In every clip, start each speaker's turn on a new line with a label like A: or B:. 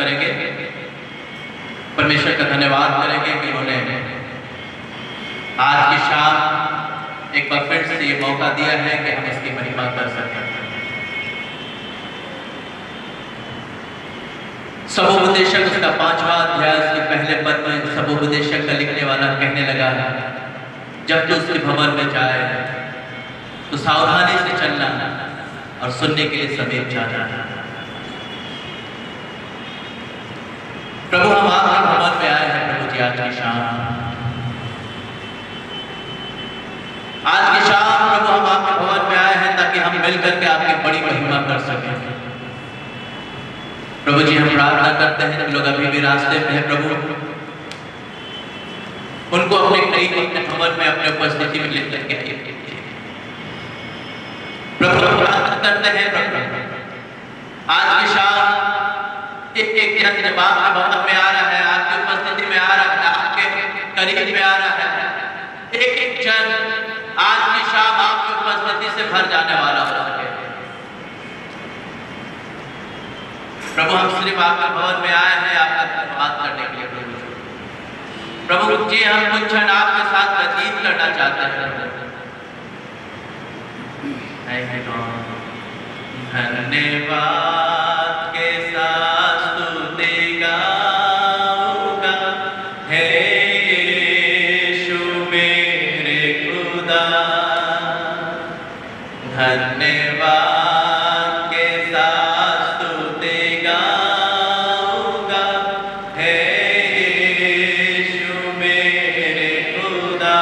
A: करेंगे, परमेश्वर का धन्यवाद करेंगे कि उन्होंने आज की शाम एक बार फिर से ये मौका दिया है कि हम इसकी महिमा कर सकें। सबोपदेशक उसका 5वां अध्याय उसके पहले पद में सबोपदेशक का लिखने वाला कहने लगा, जब तू उसके भवन में जाए तो सावधानी से चलना और सुनने के लिए समीप जाना। प्रभु हम आपके भवन में आए हैं प्रभु जी आज की शाम। आज की शाम प्रभु हम आपके भवन में आए हैं ताकि हम मिलकर के आपकी बड़ी महिमा कर सकें। प्रभु जी हम प्रार्थना करते हैं जो लोग अभी भी रास्ते में हैं प्रभु, उनको अपने करीब अपने भवन में अपने उपस्थिति में लेकर के आइए प्रभु। प्रार्थना करते हैं प्रभु आज की शाम एक एक जन जब आपके भवन में आ रहा है, आपकी उपस्थिति में आ रहा है, आपके करीब में आ रहा है, एक एक जन आज की शाम आपकी उपस्थिति से भर जाने वाला हो सके। प्रभु हम सिर्फ आपके भवन में आए हैं आपका धन्यवाद करने के लिए प्रभु जी। हम कुछ क्षण आपके साथ व्यतीत करना चाहते हैं। धन्यवाद के साथ स्तुति गाऊंगा, हे यीशु मेरे खुदा। धन्यवाद के साथ स्तुति गाऊंगा, हे यीशु मेरे खुदा।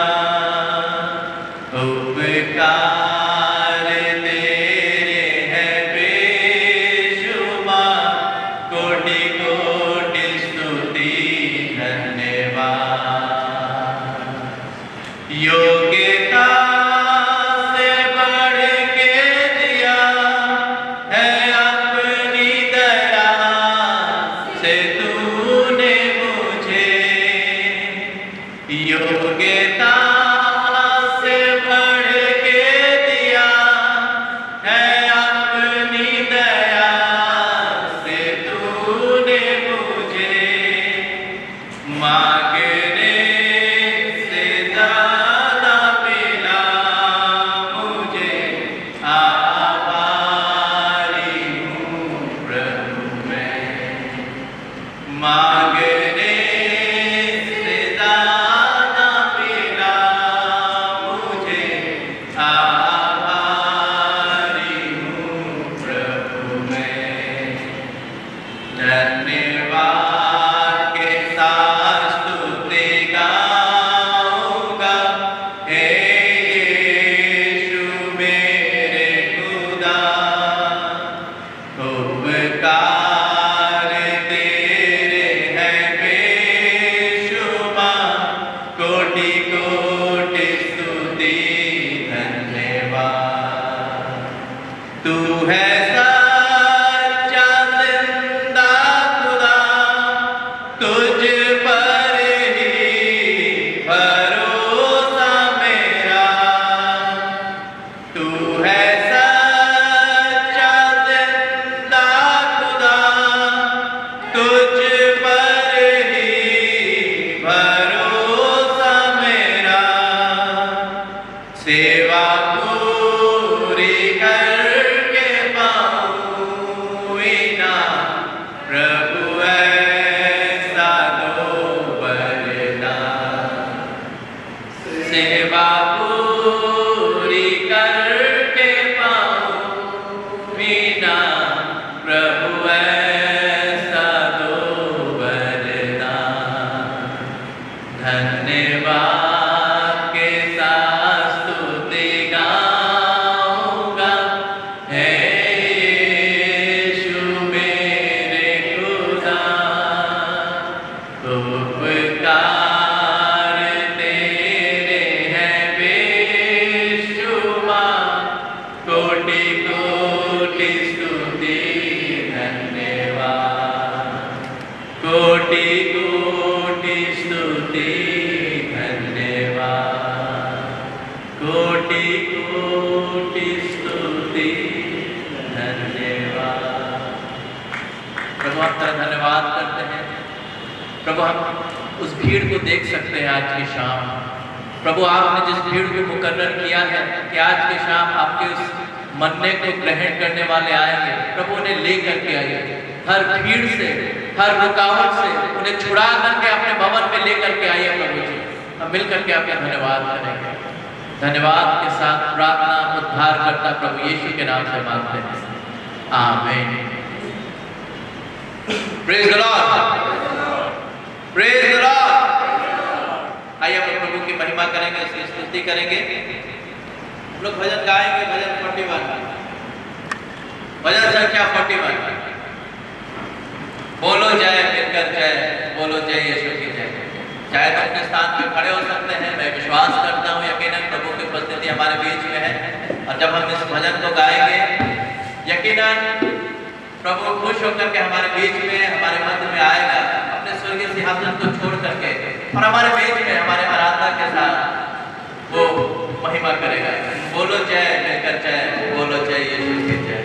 A: उपकार योग्यता से बढ़ के दिया है अपनी दया से तूने मुझे। योग्यता से बढ़ के दिया है अपनी दया से तूने मुझे। मांगने तू है सच्चा जिंदा खुदा, तुझ पर ही भरोसा मेरा। तू है सच्चा जिंदा खुदा, तुझ पर ही भरोसा मेरा। सेवा पूरी कर प्रभु ऐसा दो वरदान। सेवा पूरी करके पाऊं बिना, प्रभु ऐसा दो वरदान। धन्यवाद के साथ स्तुति गाऊंगा, हे उपकार तेरे हैं बेशुमार। कोटि कोटि स्तुति धन्यवाद। कोटि कोटि स्तुति धन्यवाद। कोटि कोटि स्तुति धन्यवाद। प्रभु हम तेरा धन्यवाद करते हैं प्रभु। हम उस भीड़ को देख सकते हैं आज की शाम। प्रभु आपने जिस भीड़ को मुकर्रर किया है कि आज की शाम आपके उस मन्ने को ग्रहण करने वाले आएंगे, प्रभु उन्हें ले करके आइए, हर भीड़ से, हर रुकावट से उन्हें छुड़ा करके अपने भवन में ले करके आइए प्रभु जी। हम मिल करके आपका धन्यवाद करेंगे। धन्यवाद के साथ प्रार्थना उद्धार करता प्रभु यीशु के नाम से मांगते हैं, आमीन। Praise the Lord, praise the Lord. आइए हम प्रभु की महिमा करेंगे, उसकी स्तुति करेंगे। हम लोग भजन गाएंगे, भजन 41, भजन संख्या 41। बोलो जय, मिलकर जय, बोलो जय यीशु की जय। चाहे तो अपने स्थान पे खड़े हो सकते हैं। मैं विश्वास करता हूँ यकीनन प्रभु की उपस्थिति हमारे बीच में है, और जब हम इस भजन को गाएंगे यकीनन प्रभु खुश होकर के हमारे बीच में, हमारे मध्य में आएगा, अपने स्वर्गीय सिंहासन को छोड़ करके, और हमारे बीच में हमारे आराधना के साथ वो महिमा करेगा। बोलो जय, मिलकर जय, बोलो जय यीशु की जय।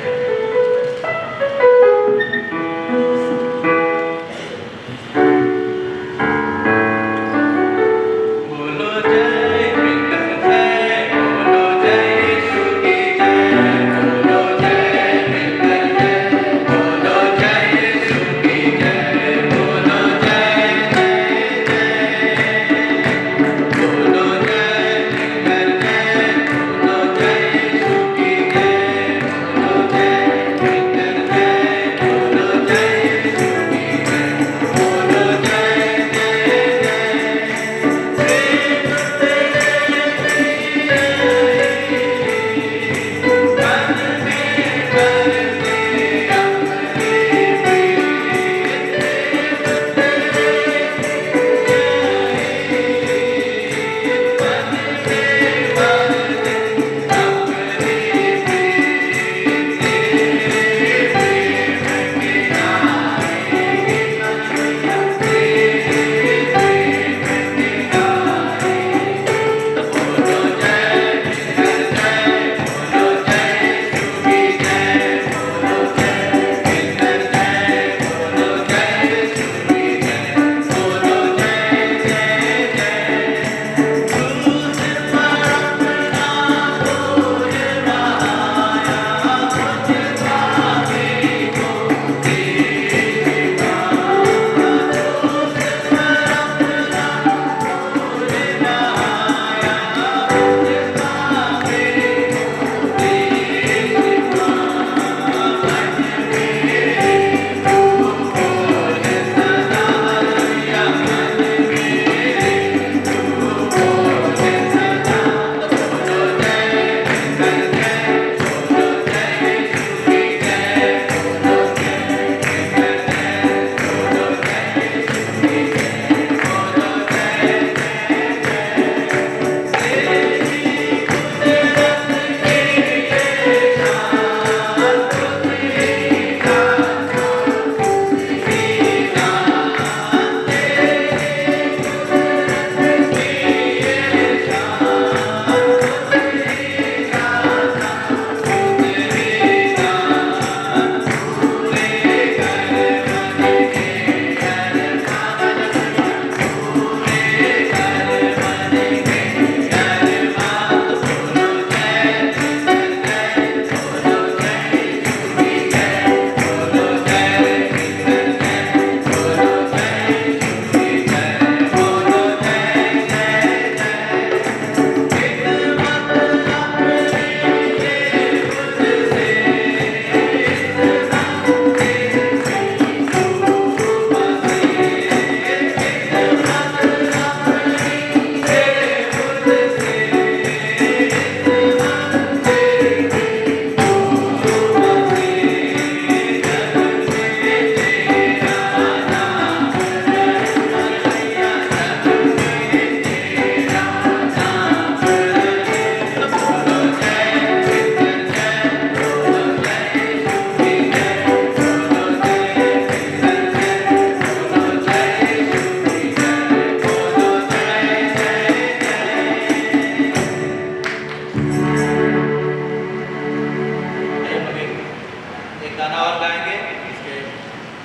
B: गाना और गाएंगे इसके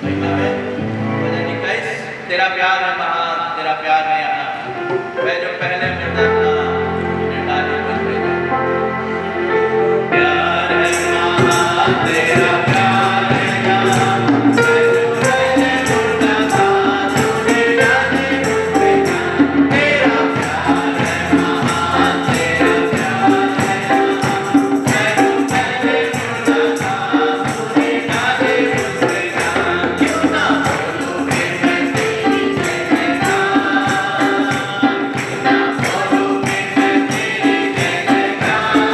B: महिमा में।
A: तेरा प्यार है महान, तेरा प्यार है यहाँ। मैं जो पहले मिलता था डाली मुझ पे प्यार है महान, तेरा प्यार है यहाँ। मैं जो पहले मिलता था तूने डाली मुझ पे तेरा प्यार है महान, तेरा प्यार है यहाँ। मैं जो पहले मिलता था तूने डाली मुझ पे क्यों ना बोलूं फिर मैं तेरी जय जयकार, क्यों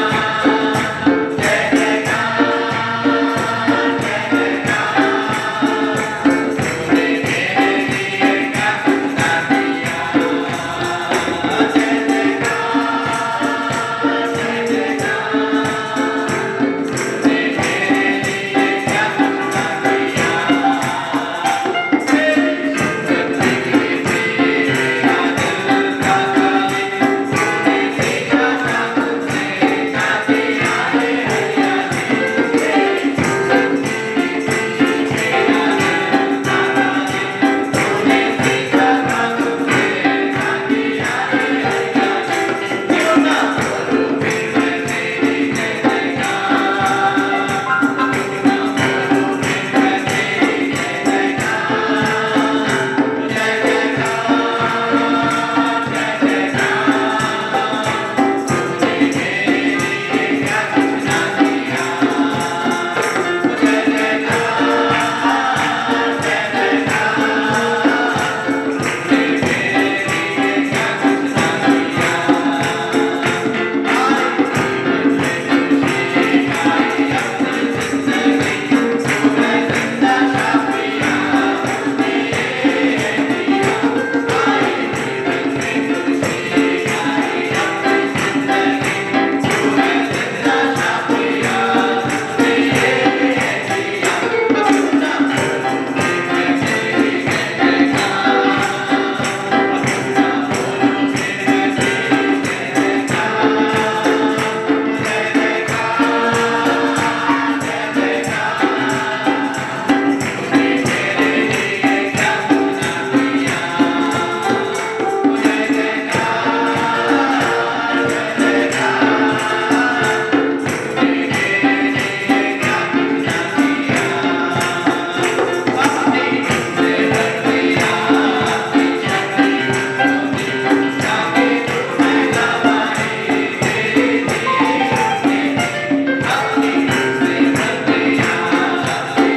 A: ना बोलूं फिर मैं तेरी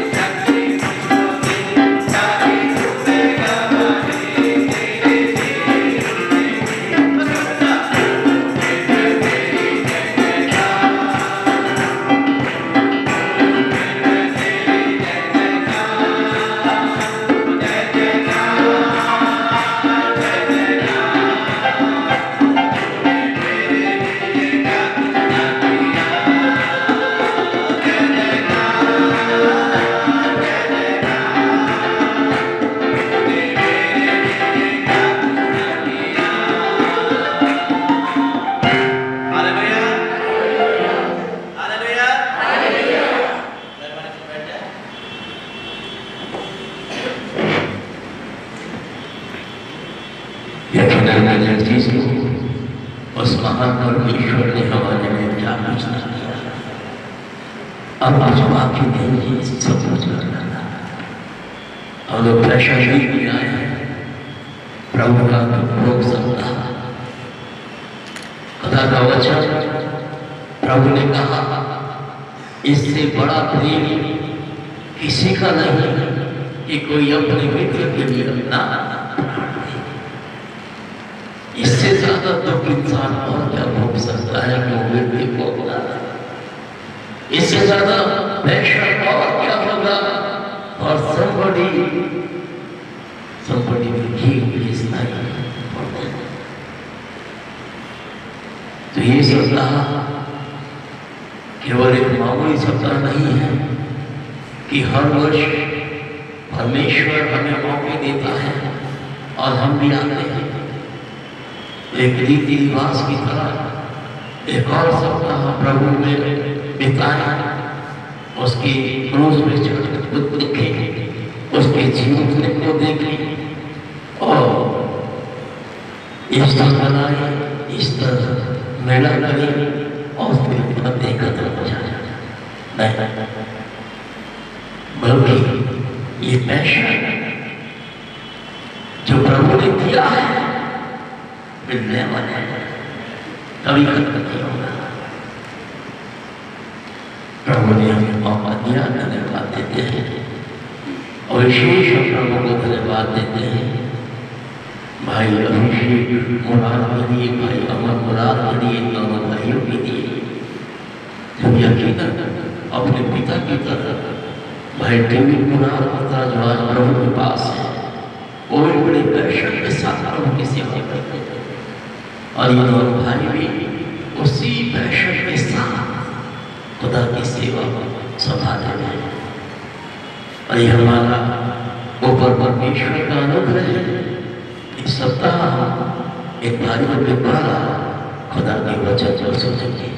A: जय जयकार, जय
B: उस महान परमेश्वर ने हमारे में क्या कुछ किया। अब कुछ बाकी नहीं है, सब कुछ करना। हम लोग प्रेशर भी आए हैं प्रभु का भोग सकता। खुदा का वचन प्रभु ने कहा इससे बड़ा प्रेम किसी का नहीं कि कोई अपने मित्र के लिए अपना, इससे ज्यादा तो इंसान और क्या भोग सकता है कि वो व्यक्ति भोगना। इससे ज्यादा प्रेशर और क्या होगा। और somebody will give his life for them। तो ये सप्ताह केवल एक मामूली सप्ताह नहीं है कि हर वर्ष परमेश्वर हमें मौके देता है और हम भी आते हैं एक रीति रिवाज की तरह एक और सप्ताह प्रभु में बिताए, उसकी क्रूस पे चढ़ देखे, उसके जीवन को देखें, इस तरह बनाए, इस तरह मेला करें और फिर पते खत्म हो जाए। नहीं, बल्कि ये पैशन जो प्रभु ने दिया है मिलने वाला है, कभी खत्म नहीं होगा। प्रभु ने हमें मौका दिया, धन्यवाद देते हैं। और विशेष प्रभु को धन्यवाद देते हैं भाई अभिषेक मुराद के लिए, भाई अमर मुराद के लिए, दोनों भाइयों के लिए जो यकीनन अपने पिता की तरह भाई डेविड मुराद की तरह जो आज प्रभु के पास है, वो भी बड़े पैशन के साथ प्रभु की सेवा करते हैं। और ये दोनों भाई भी उसी पैशन के साथ खुदा की सेवा संभाले हैं। और ये हमारा ऊपर परमेश्वर का अनुग्रह है। इस सप्ताह एक भाइयों के द्वारा खुदा के वचन को सुनेंगे।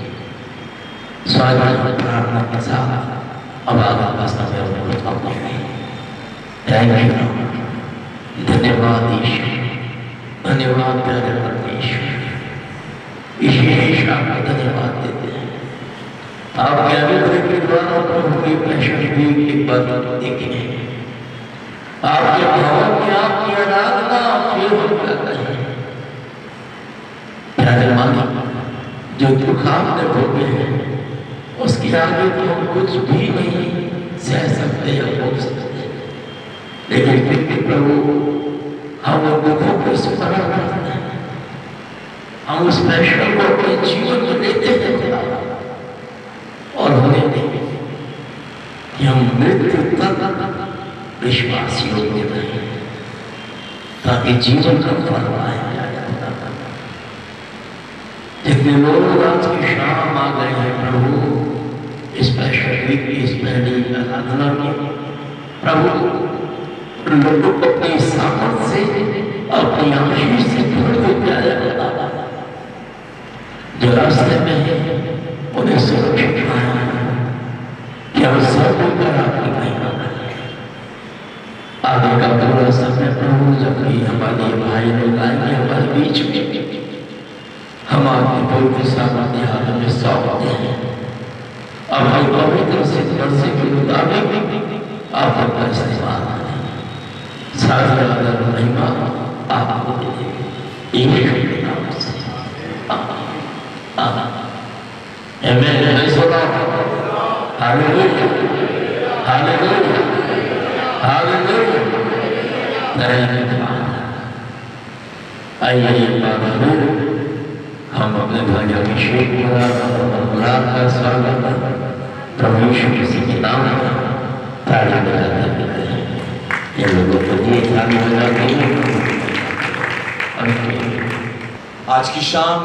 B: स्वागत प्रार्थना के साथ अब आगे का समय थैंक यू, धन्यवाद ईश्वर, धन्यवाद प्यारे परमेश्वर। विशेष आपको धन्यवाद देते हैं। आपके अनुग्रह के द्वारा प्रभु की पैशन भी एक बार देखे हैं। आपके भवन में आपकी आराधना फिर हम करते हैं। प्यारे मालिक, जो दुख आपने भोगे हैं उसके आगे तो हम कुछ भी नहीं सह सकते या भोग सकते, लेकिन फिर भी प्रभु हम उन दुखों को स्मरण करते हैं, हम उस पैशन को अपने जीवन में लेते हैं और हमें नहीं कि हम मृत्यु तक विश्वास योग्य रहे, ताकि जीवन का फल पाया जाए। जितने लोग आज की शाम आ गए हैं प्रभु इस पैशन वीक की, इस पहली आराधना में, प्रभु लोगों को अपनी सामर्थ से, अपनी आशीष से भर दे प्यारा। जो रास्ते में है उन्हें सुरक्षित पाया कि हम सब मिलकर आपकी महिमा करें। आगे का पूरा समय प्रभु जब भी हमारे भाई लोग आएंगे हमारे बीच में, हम आपकी पवित्र सामर्थ्य हाथ में सौंपते हैं। अब हम पवित्र से वर्षे के मुताबिक आप अपना इस्तेमाल करें। सारी आदर महिमा आपको देंगे ईश्वर के नाम से। आमीन। Hallelujah, hallelujah, hallelujah. आइए एक बार हम अपने भाई अभिषेक मुराद का स्वागत प्रभु यीशु मसीह के नाम में ताली बजाते हैं। इन लोगों को ये ताली बजाते हैं।
C: आज की शाम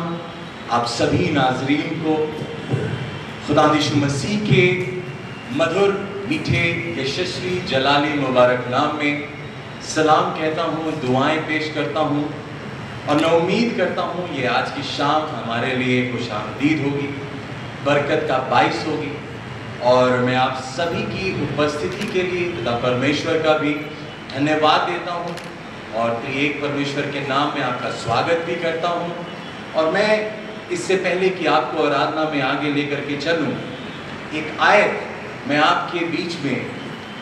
C: आप सभी नाज़रीन को खुदा यीशु मसीह के मधुर, मीठे, यशस्वी, जलाली, मुबारक नाम में सलाम कहता हूँ, दुआएं पेश करता हूँ और मैं उम्मीद करता हूँ ये आज की शाम हमारे लिए खुशामदीद होगी, बरकत का बाइस होगी। और मैं आप सभी की उपस्थिति के लिए खुदा परमेश्वर का भी धन्यवाद देता हूँ और त्रिएक परमेश्वर के नाम में आपका स्वागत भी करता हूँ। और मैं इससे पहले कि आपको आराधना में आगे लेकर के चलूँ, एक आयत मैं आपके बीच में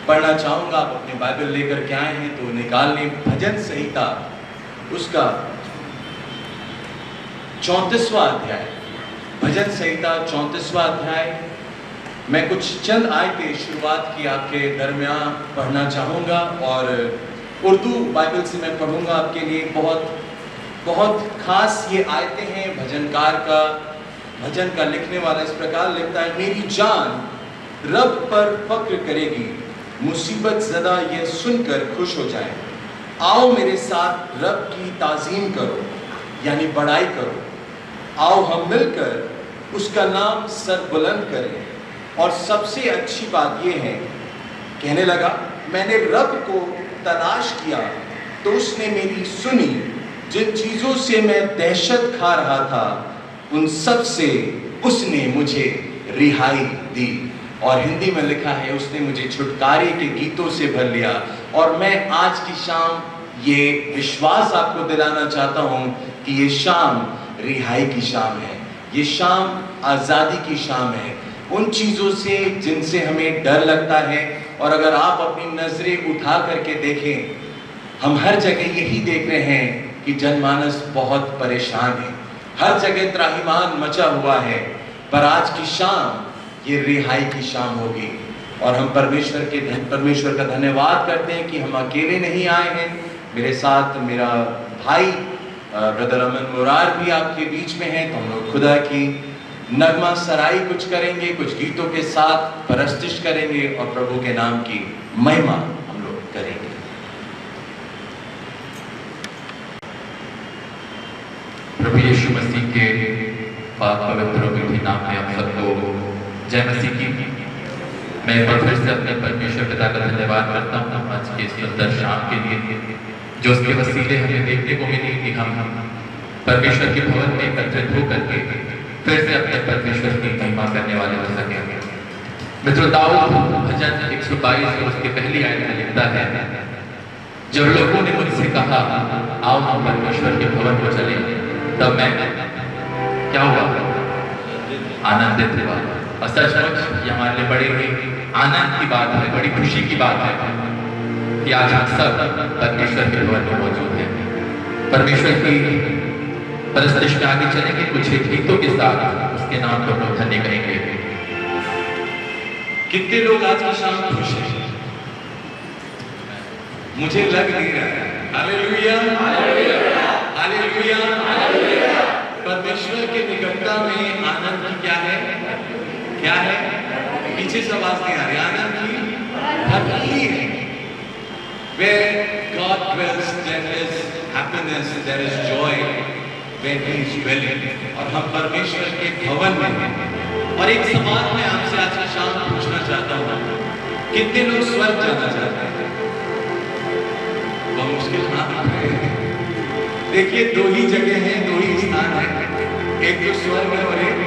C: पढ़ना चाहूँगा। आप अपने बाइबल लेकर के आए हैं तो निकाल लें। भजन संहिता उसका 34वां अध्याय, भजन संहिता 34वां अध्याय। मैं कुछ चंद आयतें शुरुआत की आपके दरमियान पढ़ना चाहूँगा और उर्दू बाइबल से मैं पढ़ूँगा आपके लिए। बहुत खास ये आयतें हैं। भजनकार का, भजन का लिखने वाला इस प्रकार लिखता है, मेरी जान रब पर फक्र करेगी, मुसीबत ज़दा ये सुनकर खुश हो जाए। आओ मेरे साथ रब की ताज़ीम करो, यानी बड़ाई करो। आओ हम मिलकर उसका नाम सरबुलंद करें। और सबसे अच्छी बात यह है, कहने लगा, मैंने रब को तलाश किया तो उसने मेरी सुनी। जिन चीज़ों से मैं दहशत खा रहा था उन सब से उसने मुझे रिहाई दी। और हिंदी में लिखा है, उसने मुझे छुटकारे के गीतों से भर लिया। और मैं आज की शाम ये विश्वास आपको दिलाना चाहता हूँ कि ये शाम रिहाई की शाम है, ये शाम आज़ादी की शाम है उन चीज़ों से जिनसे हमें डर लगता है। और अगर आप अपनी नजरें उठा करके देखें, हम हर जगह यही देख रहे हैं कि जनमानस बहुत परेशान है, हर जगह त्राहिमाम मचा हुआ है। पर आज की शाम ये रिहाई की शाम होगी और हम परमेश्वर का धन्यवाद करते हैं कि हम अकेले नहीं आए हैं। मेरे साथ मेरा भाई ब्रदर अमन मुरार भी आपके बीच में है, तो हम लोग खुदा की नगमा सराई कुछ करेंगे, कुछ गीतों के साथ परस्तिश करेंगे और प्रभु के नाम की महिमा हम लोग करेंगे।
D: प्रभु यीशु मसीह के पाक पवित्र और मीठे नाम में आप सबको जय मसीह की। मैं एक बार फिर से अपने परमेश्वर पिता का धन्यवाद करता हूँ आज के सुंदर शाम के लिए, जो उसके वसीले हमें देखने को मिली कि हम परमेश्वर के भवन में एकत्रित होकर के फिर से अपने परमेश्वर की महिमा करने वाले हो सके। मित्रों, दाऊद भजन 122 और उसके पहली आयत में लिखता है, जब लोगों ने मुझसे कहा आओ हम परमेश्वर के भवन को चले, तब मैं क्या हुआ? आनंदित हुआ। और सचमुच ये हमारे लिए बड़े आनंद की बात है, बड़ी खुशी की बात है कि आज हम सब परमेश्वर के भवन में मौजूद हैं। परमेश्वर की परस्तिश में आगे चलेंगे कुछ गीतों के साथ, उसके नाम को हम लोग धन्य कहेंगे।
C: कितने लोग आज की शाम खुश हैं? मुझे लग नहीं रहा है। Hallelujah, hallelujah, hallelujah. परमेश्वर के निकटता में आनंद की क्या है? क्या है? पीछे से आवाज नहीं आ रही। आनंद की भरपूरी है। Where God dwells, there is happiness, there is joy, where He is dwelling। और हम परमेश्वर के भवन में हैं। और एक सवाल मैं आपसे आज की शाम पूछना चाहता हूँ, कितने लोग स्वर्ग जाना चाहते हैं? बहुत मुश्किल हाथ उठ रहे हैं। देखिए, दो ही जगह हैं, दो ही स्थान है, एक तो स्वर्ग है और एक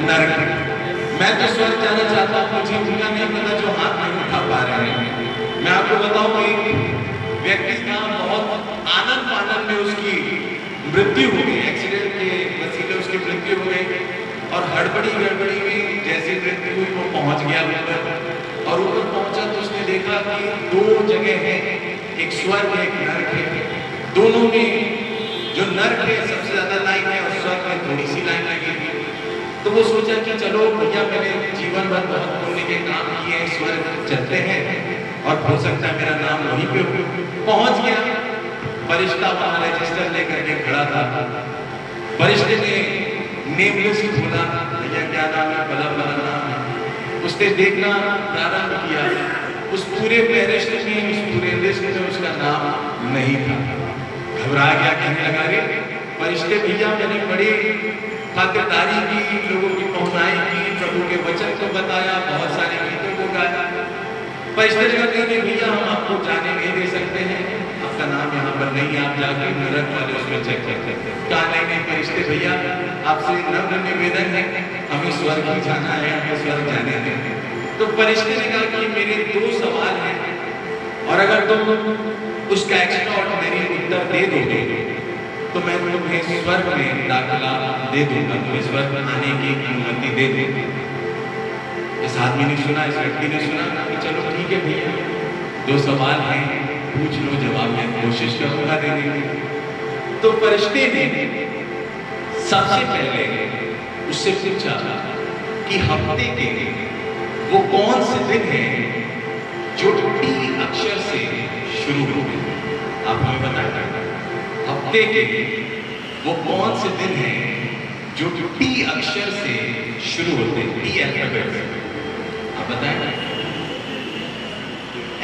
C: नरक। मैं तो स्वर्ग जाना चाहता हूँ, मुझे उनका नहीं पता जो हाथ नहीं उठा पा रहे हैं। मैं आपको बताऊं कि व्यक्ति का बहुत आनंद में उसकी मृत्यु हो गई, एक्सीडेंट के वसीले उसकी मृत्यु हो गई और हड़बड़ी गड़बड़ी में जैसे मृत्यु हुई वो पहुंच गया ऊपर। और ऊपर पहुंचा तो उसने देखा कि दो जगह है, एक स्वर्ग है, एक नरक है। दोनों में जो नरक है सबसे ज्यादा लाइन है और स्वर्ग में थोड़ी सी लाइन लगी। तो वो सोचा कि चलो भैया, मैंने जीवन भर बहुत पुण्य के काम किए हैं, स्वर्ग चलते हैं और हो सकता है मेरा नाम वहीं पे पहुंच गया। फरिश्ता वहां रजिस्टर लेकर के खड़ा था। फरिश्ते ने नेम लिस्ट खोला, भैया क्या नाम है? भला भला नाम है। उसने देखना प्रारंभ किया, उस पूरे फहरिस्त में, उस पूरे लिस्ट में उसका नाम नहीं था। घबरा गया, कहने लगा रे फरिश्ते भैया, मैंने बड़ी खातिरदारी की, लोगों की पहुंचाई की, प्रभु के वचन को बताया, बहुत सारे गीतों को गाया। फरिश्ते ने कहा नहीं भैया, हम आपको जाने नहीं दे सकते हैं, आपका नाम यहाँ पर नहीं, आप जाके नरक वाले उसमें चेक करते। कहा नहीं फरिश्ते भैया, आपसे नम्र निवेदन है, हमें स्वर्ग ही जाना है, हमें स्वर्ग जाने दें। तो फरिश्ते ने कहा कि मेरे दो सवाल हैं और अगर तुम उसका एक्स्ट्रा ऑर्डिनरी उत्तर दे दोगे तो मैं तुम्हें स्वर्ग में दाखिला दे दूंगा, तुम्हें स्वर्ग आने की अनुमति दे दूंगा। इस आदमी ने सुना, इस व्यक्ति ने सुना कि चलो ठीक है भैया, दो सवाल हैं, पूछ लो, जवाब मैं कोशिश करूंगा देने की। तो फरिश्ते ने सबसे पहले उससे पूछा कि हफ्ते के वो कौन से दिन हैं जो टी अक्षर से शुरू होते हैं? आप हमें बताएं, हफ्ते के वो कौन से दिन हैं जो टी अक्षर से शुरू होते हैं, टी अल्फाबेट से? आप बताएं।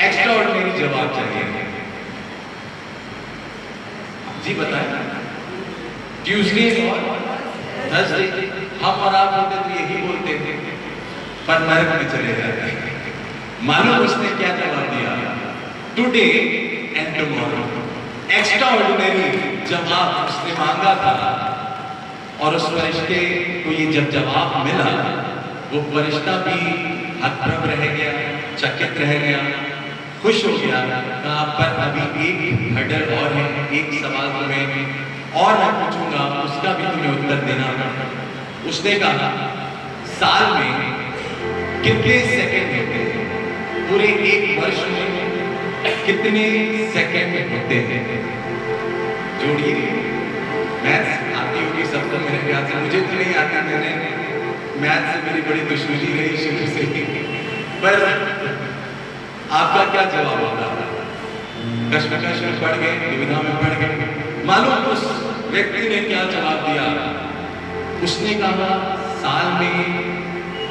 C: एक्स्ट्रा ऑर्डिनरी जवाब चाहिए जी, बताएं। ट्यूसडे और थर्सडे। हम और आप होते तो यही बोलते थे, पर नरक में चले जाते हैं। मालूम उसने क्या जवाब दिया? Today and tomorrow. Extra ordinary जवाब उसने मांगा था और उस फरिश्ते को ये जब जवाब मिला, वो फरिश्ता भी हतप्रभ रह गया, चकित रह गया, खुश हो गया। कहा पर अभी एक हर्डल और है, एक सवाल तुम्हें और मैं पूछूंगा, उसका भी तुम्हें उत्तर देना। उसने कहा साल में कितने सेकंड होते हैं? पूरे एक वर्ष में कितने सेकंड होते हैं? जोड़िए। मैथ्स आती होगी सबको मेरे ख्याल से, मुझे तो नहीं आती, मैंने मैथ्स से मेरी बड़ी दुश्मनी रही शुरू से ही। पर आपका क्या जवाब होगा? कश्मकश में पड़ गए, दुविधा में पड़ गए। मालूम उस व्यक्ति ने क्या जवाब दिया? उसने कहा साल में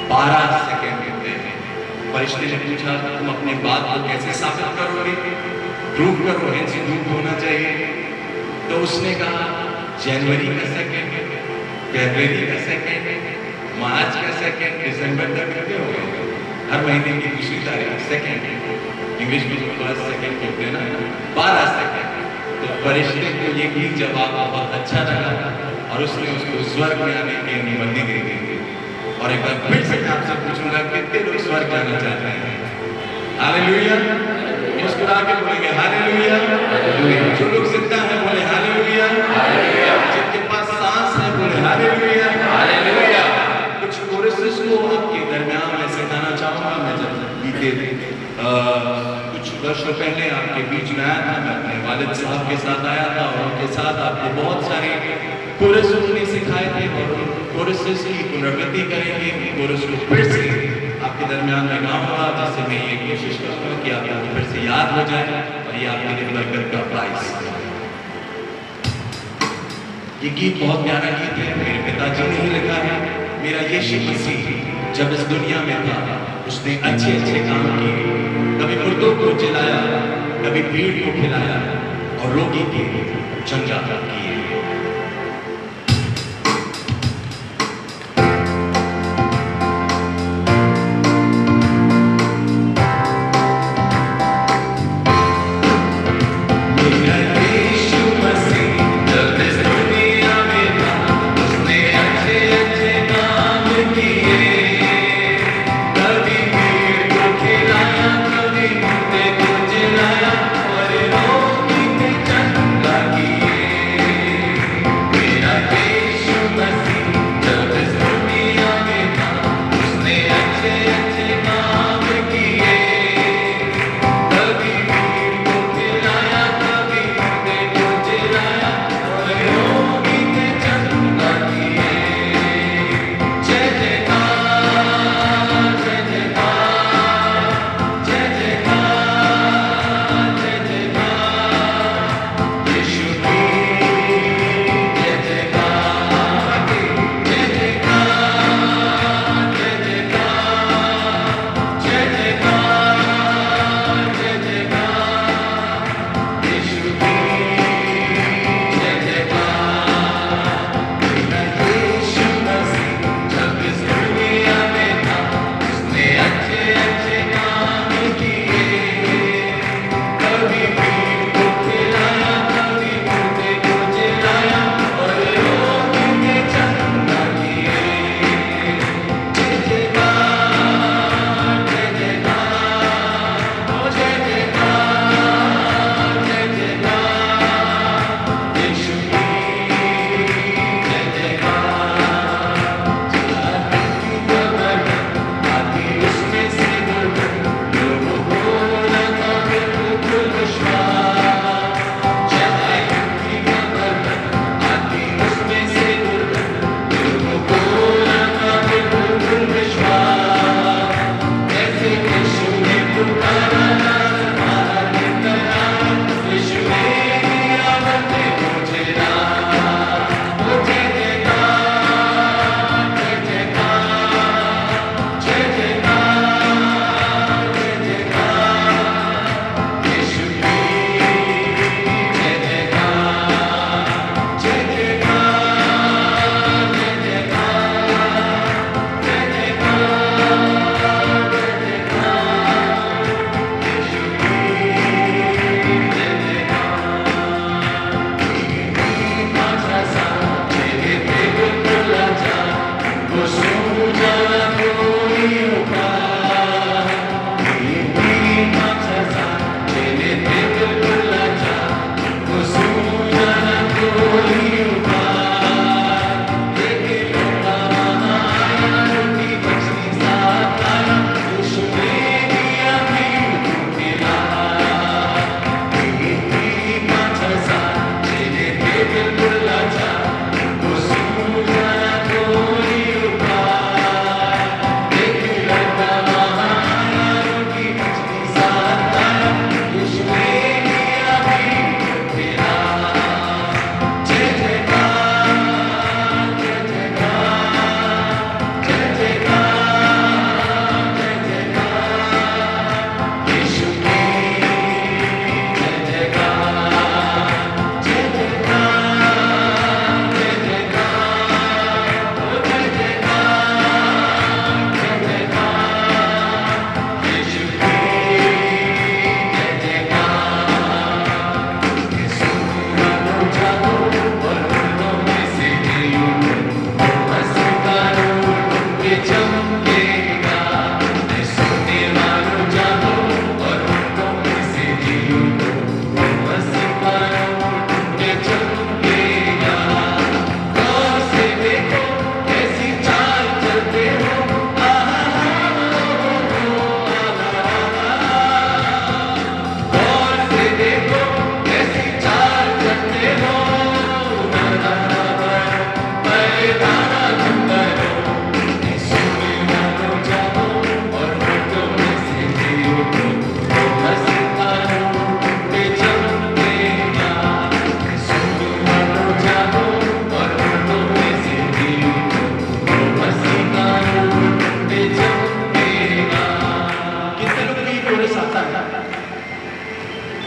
C: 12 सेकंड होते हैं। फरिश्ते ने पूछा तुम अपनी बात को कैसे साबित करोगे? प्रूव करो, हेंस प्रूव होना चाहिए। तो उसने कहा जनवरी का सेकंड, फरवरी का सेकंड, मार्च का सेकंड, दिसंबर तक कितने हो गए? हर महीने की दूसरी तारीख सेकंड, इंग्लिश में जो फर्स्ट सेकंड कहते हैं ना, 12 सेकंड। तो फरिश्ते को ये भी जवाब बहुत अच्छा लगा और उसने उसको स्वर्ग में आने की अनुमति दे दी। और एक बार फिर से मैं आपसे पूछूंगा कितने लोग स्वर्ग जाना चाहते हैं? हालेलुया। मुस्कुरा के बोलेंगे हालेलुया। जो लोग जिंदा हैं बोले हालेलुया। जिनके पास सांस है बोले हालेलुया। हालेलुया। कुछ कोरसेस को आपके दरमियान में सिखाना चाहूंगा। मैं जब बीते कुछ वर्षों पहले आपके बीच में आया था, मैं अपने वालिद साहब के साथ आया था और उनके साथ आपको बहुत सारे कोरस उन्होंने सिखाए थे और उन कोरसेस की पुनरावृत्ति करेंगे। कोरस को फिर से आपके दरमियान में गाऊंगा, जिससे मैं ये कोशिश करूंगा कि आपको फिर से याद हो जाए और ये आपके लिए बरकत का प्राइस। ये गीत बहुत प्यारा गीत है, मेरे पिताजी ने ही लिखा है। मेरा यीशु मसीह जब इस दुनिया में था उसने अच्छे अच्छे काम किए। कभी मुर्दों को जिलाया, कभी भीड़ को खिलाया और रोगी के चंगा किए।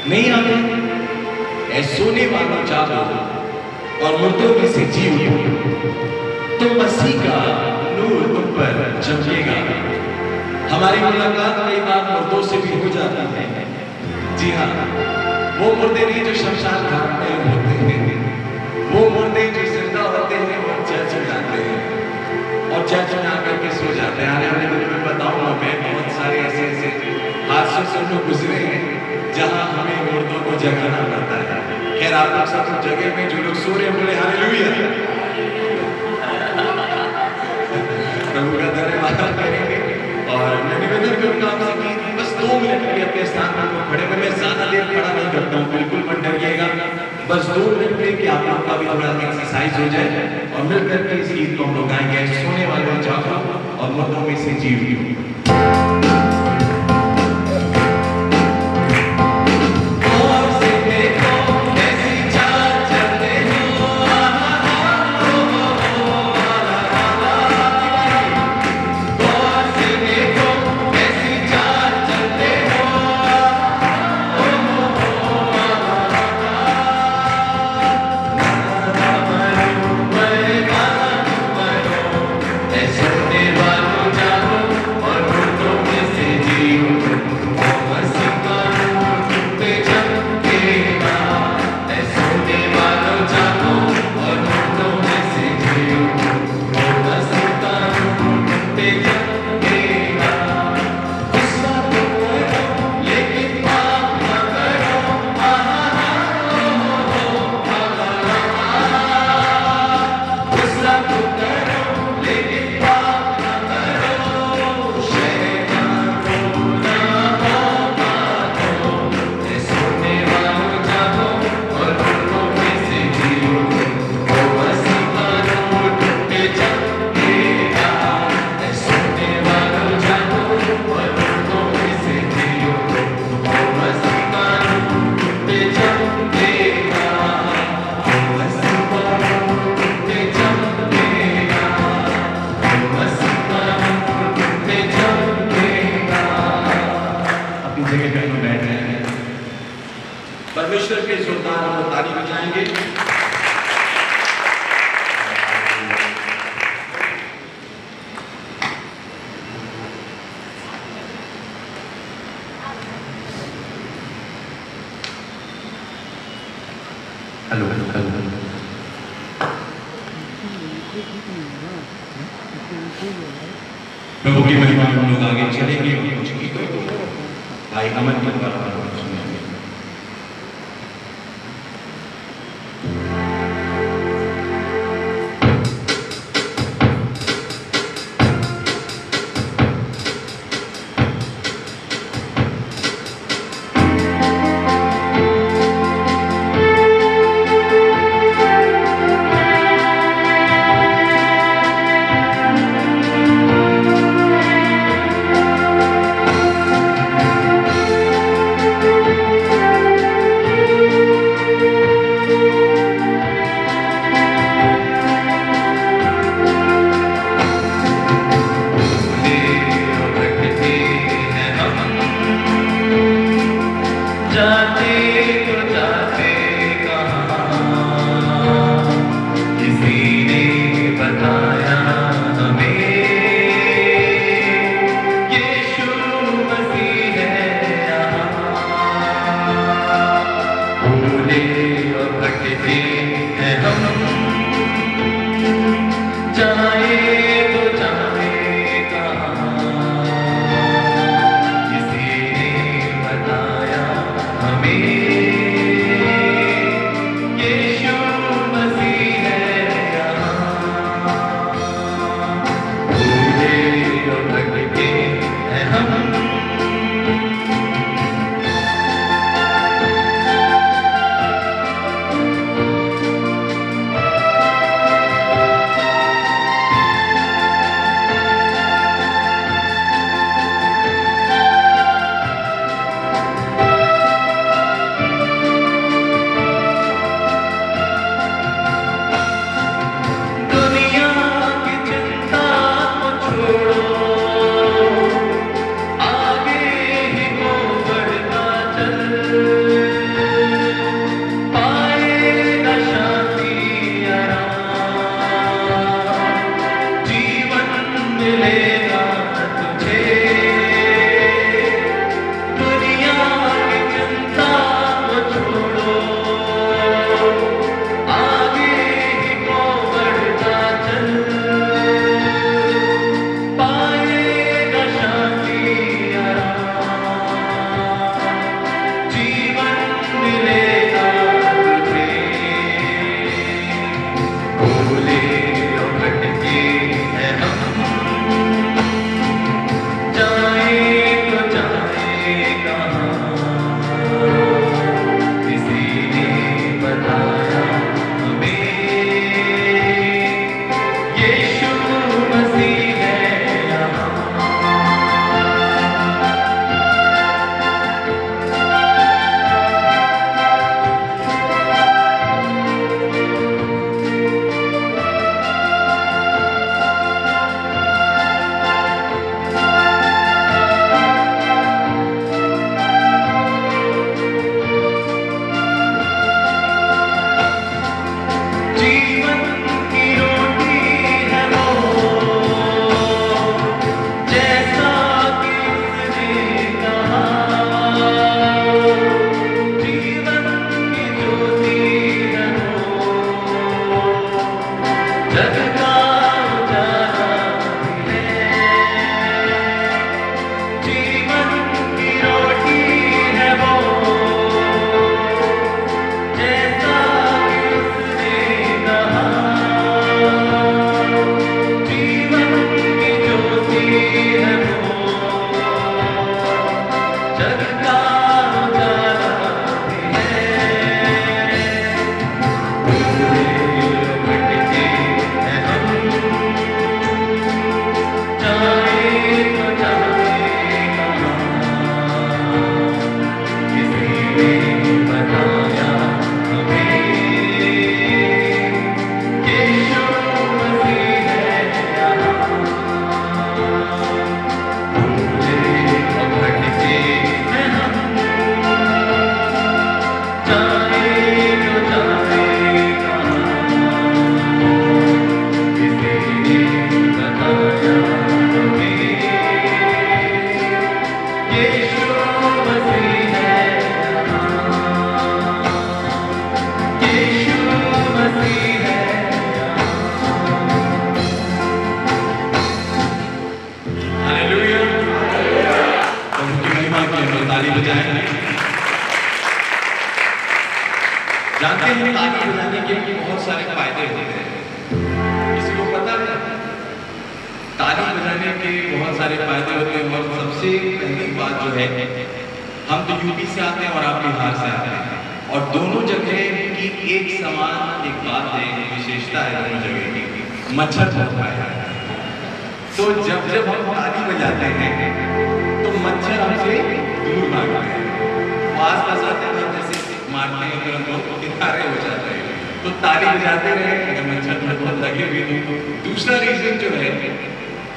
C: नहीं आते? ऐ सोने वालों जागो और मुर्दों में से जी उठो, तो मसीह का नूर तुम पर चमकेगा। हमारी मुलाकात कई बार मुर्दों से भी हो जाती है। जी हाँ, वो मुर्दे नहीं जो शमशान घाट में होते हैं, वो मुर्दे जो जिंदा होते हैं वो चर्च में आते हैं और चर्च में आकर के सो जाते हैं। आने वाले दिनों में बताऊंगा मैं, बहुत सारे ऐसे ऐसे हादसों से लोग गुजरे हैं जहां हमें मुर्दों को जगाना पड़ता है। खैर आप लोग सब जगह में जो लोग सो रहे हैं बोले हालेलुया, प्रभु का धन्यवाद करेंगे। और मैं निवेदन करूंगा आपसे कि बस 2 मिनट के लिए अपने स्थान पर खड़े हुए, मैं ज्यादा देर खड़ा नहीं करता हूँ, बिल्कुल मत डरिएगा। बस 2 मिनट में कि आप लोग का भी थोड़ा एक्सरसाइज हो जाए और मिलकर के इस गीत को हम लोग गाएंगे, सोने वाले जागो और मुर्दों में से जी उठो। परमेश्वर के जोरदार हम ताली बजाएंगे।
D: हेलो हेलो हेलो
C: प्रभु की महिमा में हम लोग आगे चलेंगे और कुछ गीतों को भाई अमन के द्वारा सुनेंगे। जानते हैं ताली बजाने के बहुत सारे फायदे होते हैं, किसी को पता है? ताली बजाने के बहुत सारे फायदे होते हैं और सबसे पहली बात जो है, हम तो यूपी से आते हैं और आप बिहार से आते हैं और दोनों जगह की एक समान एक बात है, विशेषता है दोनों जगह की, मच्छर होता है। तो जब जब हम ताली बजाते हैं तो मच्छर हमसे दूर भागते हैं, पास पास आते हैं, जैसे मारते हैं तुरंत वो किनारे हो जाते हैं। तो ताली बजाते रहे अगर मच्छर बहुत लगे हुए तो। दूसरा रीजन जो है,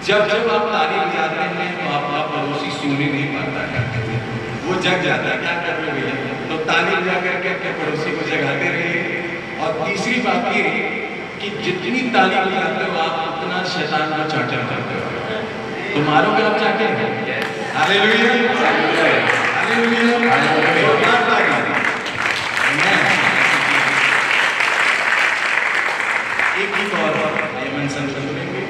C: जब जब आप ताली बजाते हैं तो आपका पड़ोसी सोने नहीं पाता है, वो जग जाता है, क्या कर रहे भैया? तो ताली बजा करके अपने पड़ोसी को जगाते रहिए। और तीसरी बात ये कि जितनी ताली बजाते हो आप उतना शैतान को चाटा करते हो। तो मारोगे आप चाटे? Hallelujah, hallelujah. एक गीत और मेंशन करेंगे।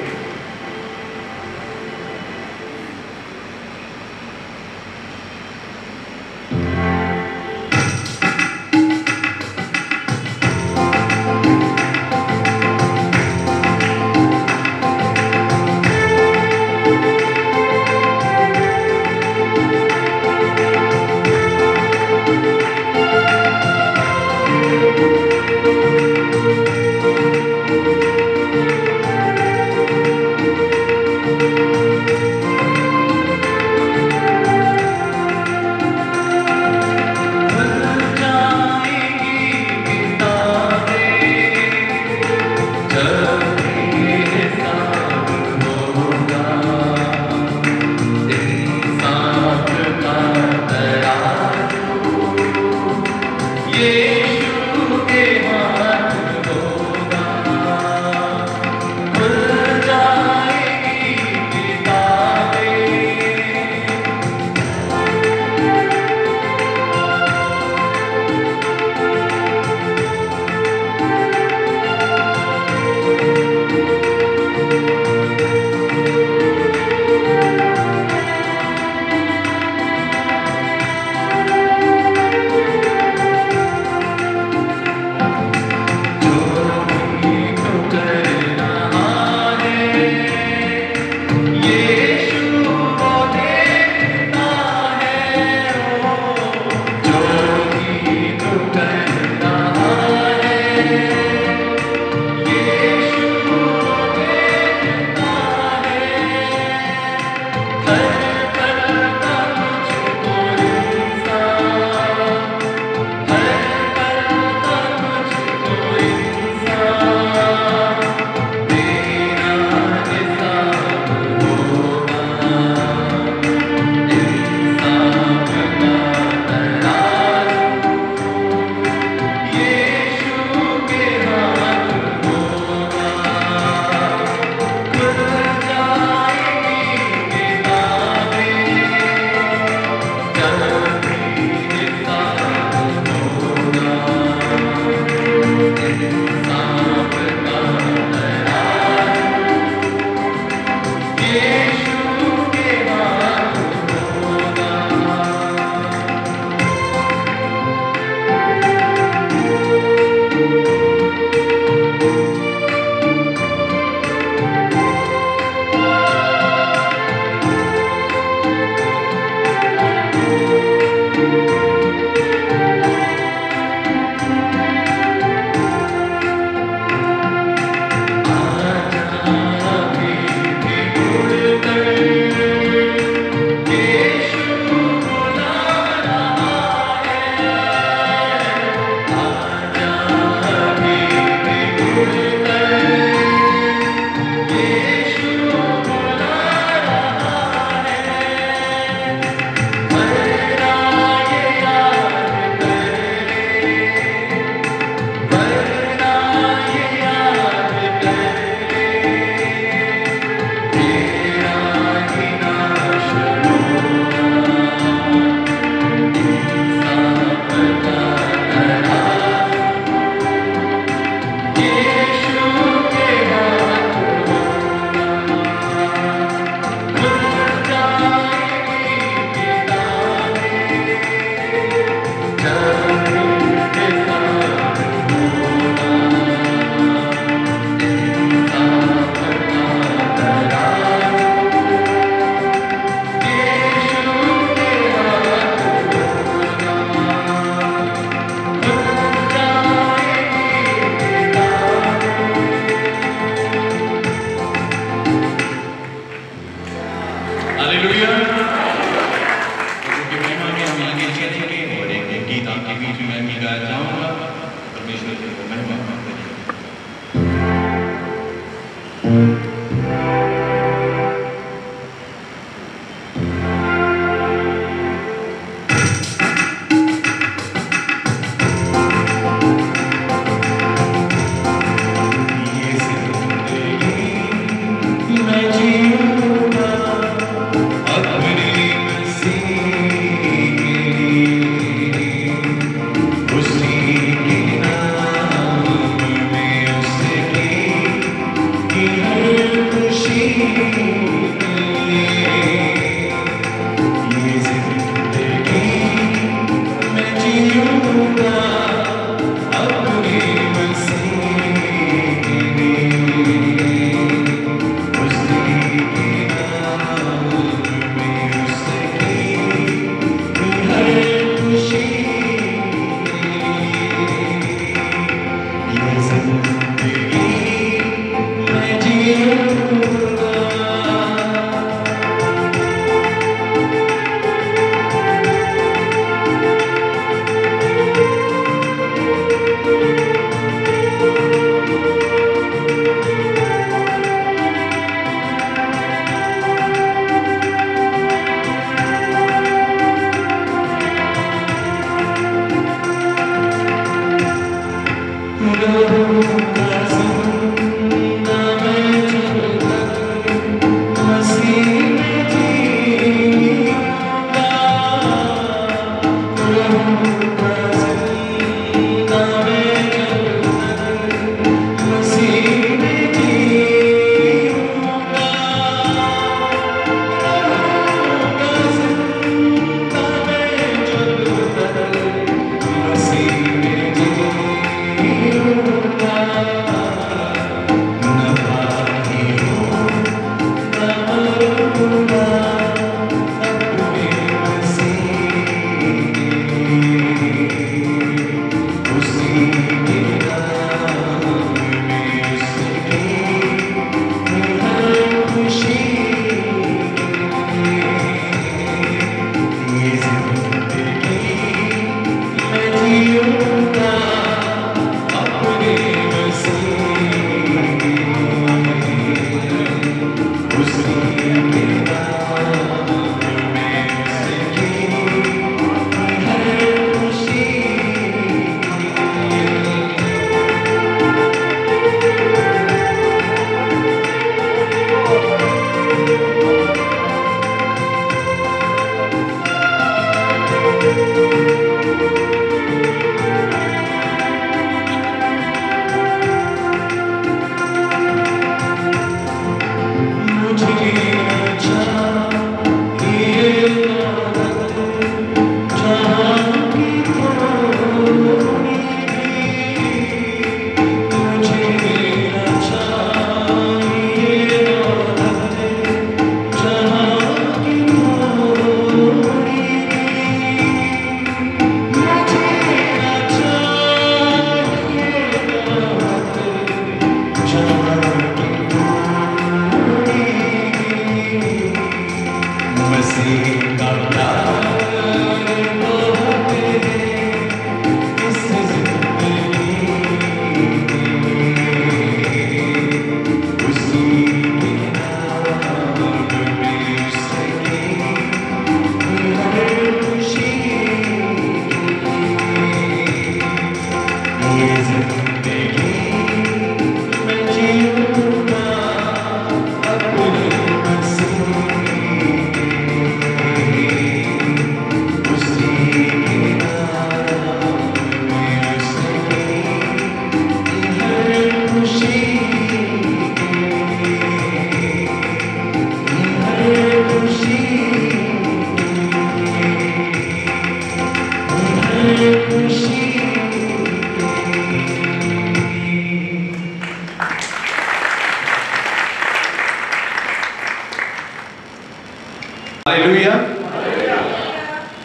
C: हालेलुया।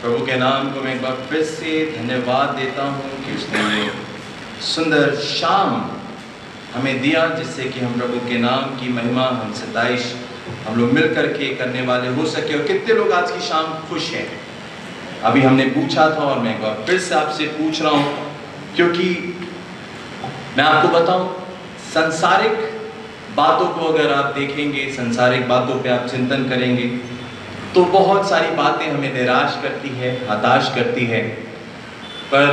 C: प्रभु के नाम को मैं एक बार फिर से धन्यवाद देता हूँ कि उसने सुंदर शाम हमें दिया जिससे कि हम प्रभु के नाम की महिमा हम 27 हम लोग मिल करके करने वाले हो सके। और कितने लोग आज की शाम खुश हैं? अभी हमने पूछा था और मैं एक बार फिर से आपसे पूछ रहा हूँ, क्योंकि मैं आपको बताऊं, संसारिक बातों को अगर आप देखेंगे, संसारिक बातों पे आप चिंतन करेंगे तो बहुत सारी बातें हमें निराश करती है, हताश करती है। पर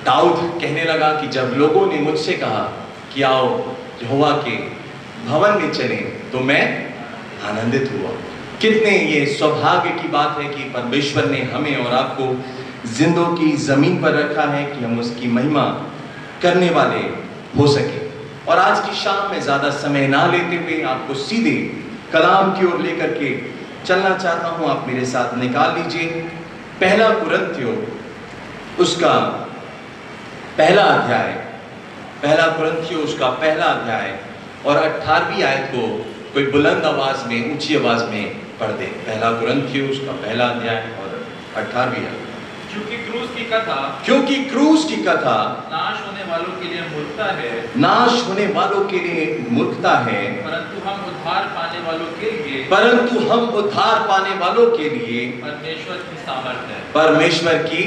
C: दाऊद कहने लगा कि जब लोगों ने मुझसे कहा कि आओ यहोवा के भवन में चलें तो मैं आनंदित हुआ। कितने ये सौभाग्य की बात है कि परमेश्वर ने हमें और आपको जिंदों की जमीन पर रखा है कि हम उसकी महिमा करने वाले हो सके। और आज की शाम में ज्यादा समय ना लेते हुए आपको सीधे कलाम की ओर लेकर के चलना चाहता हूं। आप मेरे साथ निकाल लीजिए पहला कुरिन्थियों उसका पहला अध्याय, पहला कुरिन्थियों उसका पहला अध्याय और 18वीं आयत को कोई बुलंद आवाज में, ऊंची आवाज में पढ़ दे। पहला कुरिन्थियों उसका पहला अध्याय और 18वीं आयत।
D: क्योंकि क्रूस की कथा,
C: क्योंकि क्रूस की कथा
D: नाश होने वालों के लिए मूर्खता है,
C: नाश होने वालों के लिए मूर्खता है,
D: परंतु हम उद्धार पाने वालों के लिए,
C: परंतु हम उद्धार पाने वालों के लिए
D: परमेश्वर की सामर्थ है।
C: परमेश्वर की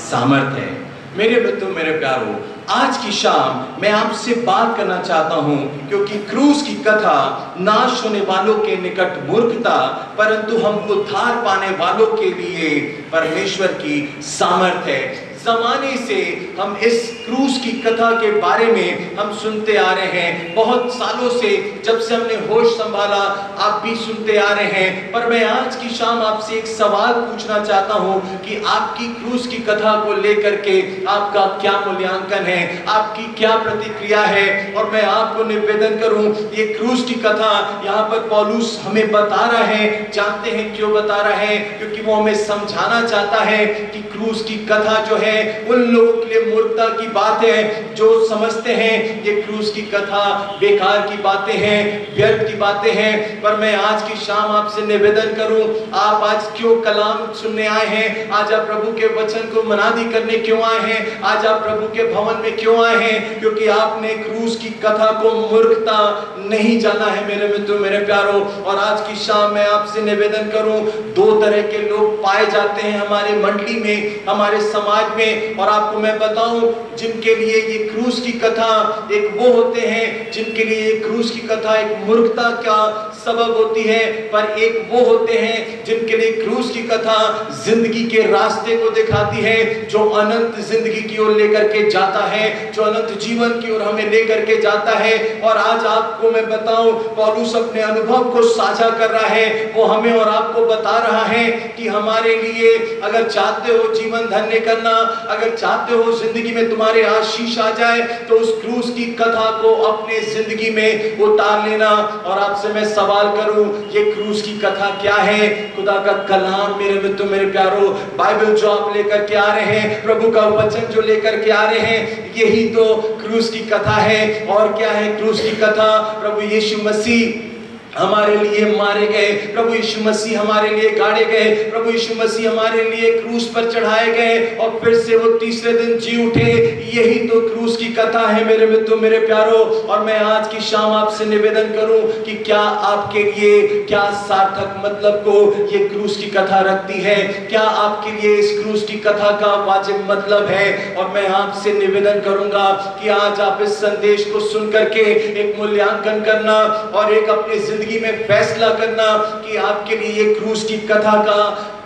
C: सामर्थ है। मेरे मित्रों, मेरे प्यारों, आज की शाम मैं आपसे बात करना चाहता हूं, क्योंकि क्रूस की कथा नाश होने वालों के निकट मूर्खता, परंतु हम उद्धार पाने वालों के लिए परमेश्वर की सामर्थ है। जमाने से हम इस क्रूस की कथा के बारे में हम सुनते आ रहे हैं, बहुत सालों से, जब से हमने होश संभाला आप भी सुनते आ रहे हैं। पर मैं आज की शाम आपसे एक सवाल पूछना चाहता हूं कि आपकी क्रूस की कथा को लेकर के आपका क्या मूल्यांकन है, आपकी क्या प्रतिक्रिया है। और मैं आपको निवेदन करूं, ये क्रूस की कथा यहाँ पर पौलुस हमें बता रहा है। जानते हैं क्यों बता रहा है? क्योंकि वो हमें समझाना चाहता है कि क्रूस की कथा जो है उन लोगों के लिए मूर्खता की बात है जो समझते हैं ये क्रूस की कथा बेकार की बातें हैं, व्यर्थ की बातें हैं। पर मैं आज की शाम आपसे निवेदन करूं, आप आज क्यों कलाम सुनने आए हैं? आज आप प्रभु के वचन को मनादी करने क्यों आए हैं? आज आप प्रभु के भवन में क्यों आए हैं? क्योंकि आपने क्रूस की कथा को मूर्खता नहीं जाना है मेरे मित्रों, मेरे प्यारों। और आज की शाम मैं आपसे निवेदन करूं, दो तरह के लोग पाए जाते हैं हमारे मंडली में, हमारे समाज में। और आपको मैं बताऊं, जिनके लिए ये क्रूस की कथा एक वो होते हैं जिनके लिए ये क्रूस की कथा एक मूर्खता का सबब होती है, पर एक वो होते हैं जिनके लिए क्रूस की कथा जिंदगी के रास्ते को दिखाती है, जो अनंत जिंदगी की ओर लेकर के जाता है, जो अनंत जीवन की ओर हमें लेकर के जाता है। और आज आपको मैं बताऊं, पौलुस अपने अनुभव को साझा कर रहा है, वो हमें और आपको बता रहा है कि हमारे लिए अगर चाहते हो जीवन धन्य करना, अगर चाहते हो जिंदगी में तुम्हारे आशीष आ जाए, तो उस क्रूस की कथा को अपने जिंदगी में उतार लेना। और आपसे मैं सवाल करूं, ये क्रूस की कथा क्या है? खुदा का कलाम मेरे मित्रों, मेरे प्यारों, बाइबल जो आप लेकर के आ रहे हैं, प्रभु का वचन जो लेकर के आ रहे हैं, यही तो क्रूस की कथा है। और क्या है क्रूस की कथा? प्रभु यीशु मसीह हमारे लिए मारे गए, प्रभु यीशु मसीह हमारे लिए गाड़े गए, प्रभु यीशु मसीह हमारे लिए क्रूस पर चढ़ाए गए और फिर से वो तीसरे दिन जी उठे। यही तो क्रूस की कथा है मेरे मित्रों, मेरे प्यारों। और मैं आज की शाम आपसे निवेदन करूं कि क्या आपके लिए क्या सार्थक मतलब को ये क्रूस की कथा रखती है? क्या आपके लिए इस क्रूस की कथा का वाजिब मतलब है? और मैं आपसे निवेदन करूंगा कि आज आप इस संदेश को सुन करके एक मूल्यांकन करना और एक अपनी जिंदगी में फैसला करना कि आपके लिए ये क्रूस की कथा का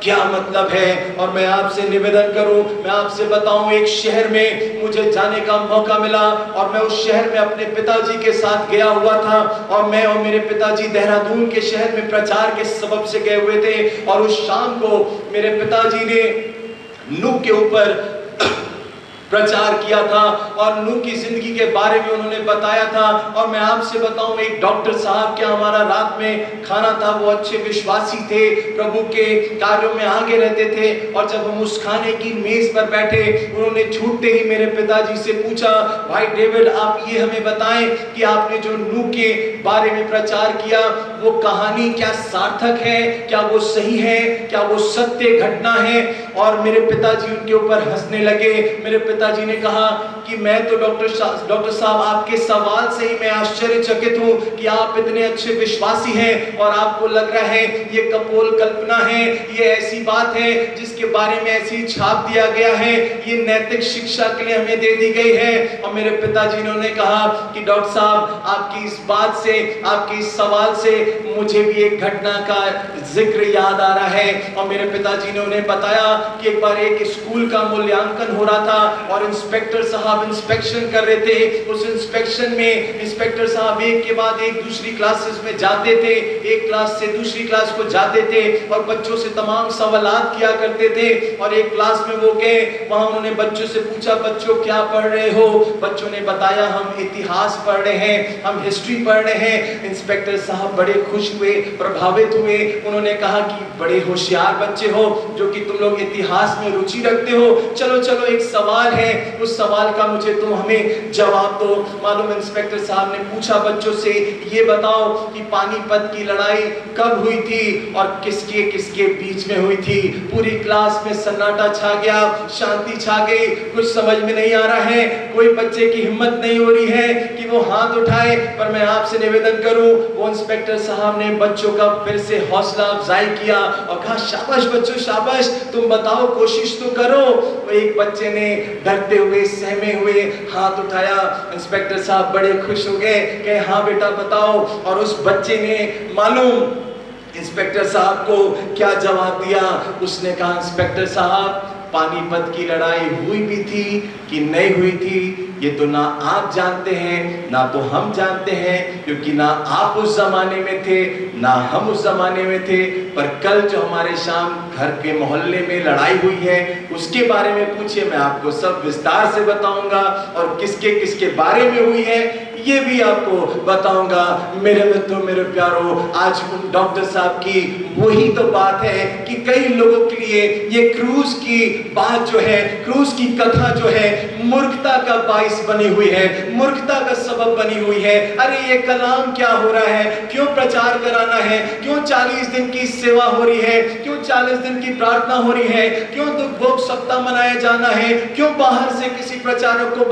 C: क्या मतलब है। और मैं आपसे निवेदन करूं, मैं आपसे बताऊं, एक शहर में मुझे जाने का मौका मिला और मैं उस शहर में अपने पिताजी के साथ गया हुआ था। और मैं और मेरे पिताजी देहरादून के शहर में प्रचार के सबब से गए हुए थे। और उस शाम को मेरे पिताजी ने नूह के ऊपर प्रचार किया था और नूह की जिंदगी के बारे में उन्होंने बताया था। और मैं आपसे बताऊं, एक डॉक्टर साहब क्या हमारा रात में खाना था, वो अच्छे विश्वासी थे, प्रभु के कार्यों में आगे रहते थे। और जब हम उस खाने की मेज पर बैठे, उन्होंने छूटते ही मेरे पिताजी से पूछा, भाई डेविड, आप ये हमें बताएं कि आपने जो नूह के बारे में प्रचार किया, वो कहानी क्या सार्थक है, क्या वो सही है, क्या वो सत्य घटना है? और मेरे पिताजी उनके ऊपर हंसने लगे। मेरे पिताजी ने कहा कि मैं तो डॉक्टर साहब, आपके सवाल से ही मैं आश्चर्यचकित हूं कि आप इतने अच्छे विश्वासी हैं और आपको लग रहा है ये कपोल कल्पना है, ये ऐसी बात है जिसके बारे में ऐसी छाप दिया गया है, ये नैतिक शिक्षा के लिए हमें दे दी गई है। और मेरे पिताजी ने कहा कि डॉक्टर साहब, आपकी इस बात से, आपके इस सवाल से मुझे भी एक घटना का जिक्र याद आ रहा है। और मेरे पिताजी ने उन्हें बताया कि एक बार एक स्कूल का मूल्यांकन हो रहा था और इंस्पेक्टर साहब इंस्पेक्शन कर रहे थे। उस इंस्पेक्शन में इंस्पेक्टर साहब एक के बाद एक दूसरी क्लासेस में जाते थे, एक क्लास से दूसरी क्लास को जाते थे और बच्चों से तमाम सवालात किया करते थे। और एक क्लास में वो गए, वहां उन्होंने बच्चों से पूछा, बच्चों क्या पढ़ रहे हो? बच्चों ने बताया, हम इतिहास पढ़ रहे हैं, हम हिस्ट्री पढ़ रहे हैं। इंस्पेक्टर साहब बड़े खुश हुए, प्रभावित हुए। उन्होंने कहा कि बड़े होशियार बच्चे हो जो कि तुम लोग इतिहास में रुचि रखते हो। चलो चलो, एक सवाल है, उस सवाल का मुझे तुम हमें जवाब दो। मालूम इंस्पेक्टर साहब ने पूछा बच्चों से, ये बताओ कि पानीपत की लड़ाई कब हुई थी और किसके किसके बीच में हुई थी? पूरी क्लास में सन्नाटा छा गया, शांति छा गई, कुछ समझ में नहीं आ रहा है। कोई बच्चे की हिम्मत नहीं हो रही है कि वो हाथ उठाए। पर मैं आपसे निवेदन करूं, वो इंस्पेक्टर साहब ने बच्चों का फिर से हौसला अफजाई किया और कहा, शाबाश बच्चों शाबाश, तुम बताओ, कोशिश तो करो। एक बच्चे ने डरते हुए, सहमे हुए हाथ उठाया। इंस्पेक्टर साहब बड़े खुश हो गए, कहे हाँ बेटा बताओ। और उस बच्चे ने मालूम इंस्पेक्टर साहब को क्या जवाब दिया? उसने कहा, इंस्पेक्टर साहब, पानीपत की लड़ाई हुई भी थी कि नहीं हुई थी, ये तो ना आप जानते हैं ना तो हम जानते हैं, क्योंकि ना आप उस जमाने में थे ना हम उस जमाने में थे। पर कल जो हमारे शाम घर के मोहल्ले में लड़ाई हुई है, उसके बारे में पूछिए, मैं आपको सब विस्तार से बताऊंगा और किसके किसके बारे में हुई है ये भी आपको बताऊंगा। मेरे मित्रों, मेरे प्यारों, आज उन डॉक्टर साहब की वही तो बात है कि कई लोगों के लिए ये क्रूस की बात जो है, क्रूस की कथा जो है, मूर्खता का बाइस बनी हुई है, मूर्खता का सबब बनी हुई है। अरे ये कलाम क्या हो रहा है? क्यों प्रचार कराना है? क्यों 40 दिन की सेवा हो रही है? क्यों 40 दिन की प्रार्थना हो रही है? क्यों दुख भोग सप्ताह मनाया जाना है? क्यों बाहर से किसी प्रचारक को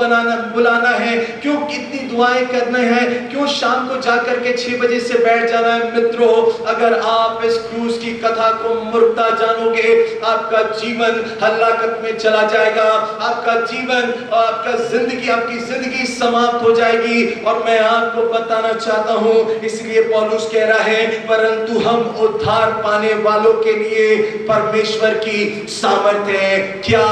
C: बुलाना है? क्यों इतनी दुआएं उपाय करने हैं, क्यों शाम को जाकर के 6 बजे से बैठ जाना है? मित्रों, अगर आप इस क्रूस की कथा को मूर्खता जानोगे, आपका जीवन हलाकत में चला जाएगा, आपका जीवन, आपकी जिंदगी समाप्त हो जाएगी। और मैं आपको बताना चाहता हूं, इसलिए पौलुस कह रहा है, परंतु हम उद्धार पाने वालों के लिए परमेश्वर की सामर्थ्य है। क्या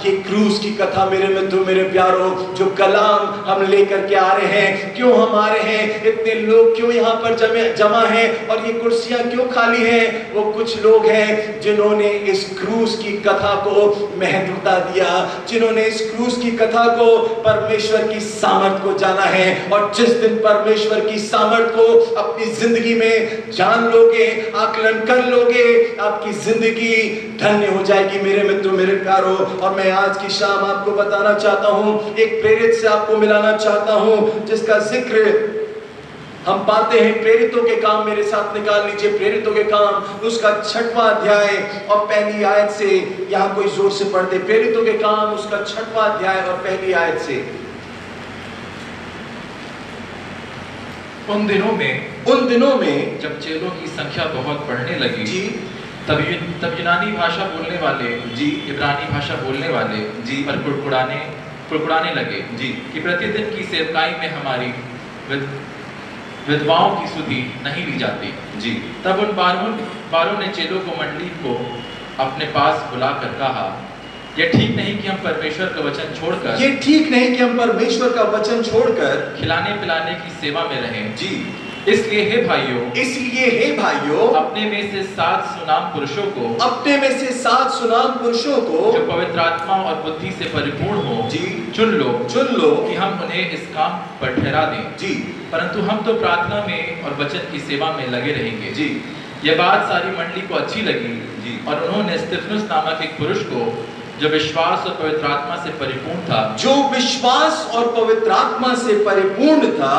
C: ये क्रूस की कथा मेरे मित्रों, मेरे प्यारों, जो कलाम हम लेकर के आ रहे हैं, क्यों हम आ रहे हैं, इतने लोग क्यों यहाँ पर जमा हैं और ये कुर्सियां क्यों खाली हैं? वो कुछ लोग हैं जिन्होंने इस क्रूस की कथा को महत्वता दिया, जिन्होंने इस क्रूस की कथा को, परमेश्वर की सामर्थ को जाना है। और जिस दिन परमेश्वर की सामर्थ को अपनी जिंदगी में जान लोगे, आकलन कर लोगे, आपकी जिंदगी धन्य हो जाएगी मेरे मित्रों, मेरे प्यारों। और मैं आज की शाम आपको बताना चाहता हूं, एक प्रेरित से आपको मिलाना चाहता हूं, जिसका जिक्र हम पाते हैं प्रेरितों के काम। मेरे साथ निकाल लीजिए प्रेरितों के काम, उसका 6वां अध्याय और पहली आयत से। यहां कोई जोर से पढ़ते, प्रेरितों के काम उसका 6वां अध्याय और पहली आयत से।
D: उन दिनों में
C: जब
D: चेलों की संख्या बहुत बढ़ने लगी
C: जी,
D: तब यूनानी भाषा बोलने वाले
C: जी,
D: इब्रानी भाषा बोलने वाले
C: जी,
D: पर कुड़कुड़ाने लगे
C: जी,
D: कि प्रतिदिन की सेवकाई में हमारी विधवाओं की सुधि नहीं ली जाती
C: जी।
D: तब उन बारों ने चेलों को मंडली को अपने पास बुलाकर कहा, यह ठीक नहीं कि हम परमेश्वर का वचन छोड़कर खिलाने पिलाने की सेवा में रहें जी। इसलिए हे भाइयों, अपने में से 7 सुनाम पुरुषों को जो पवित्र आत्मा और बुद्धि से परिपूर्ण हो जी, चुन लो कि हम उन्हें इस काम पर ठहरा दें जी। परंतु हम तो प्रार्थना में और वचन की सेवा में लगे रहेंगे जी। यह बात सारी मंडली को अच्छी लगी जी, और उन्होंने स्तिफनुस नामक एक पुरुष को, जो विश्वास और पवित्र आत्मा से परिपूर्ण था,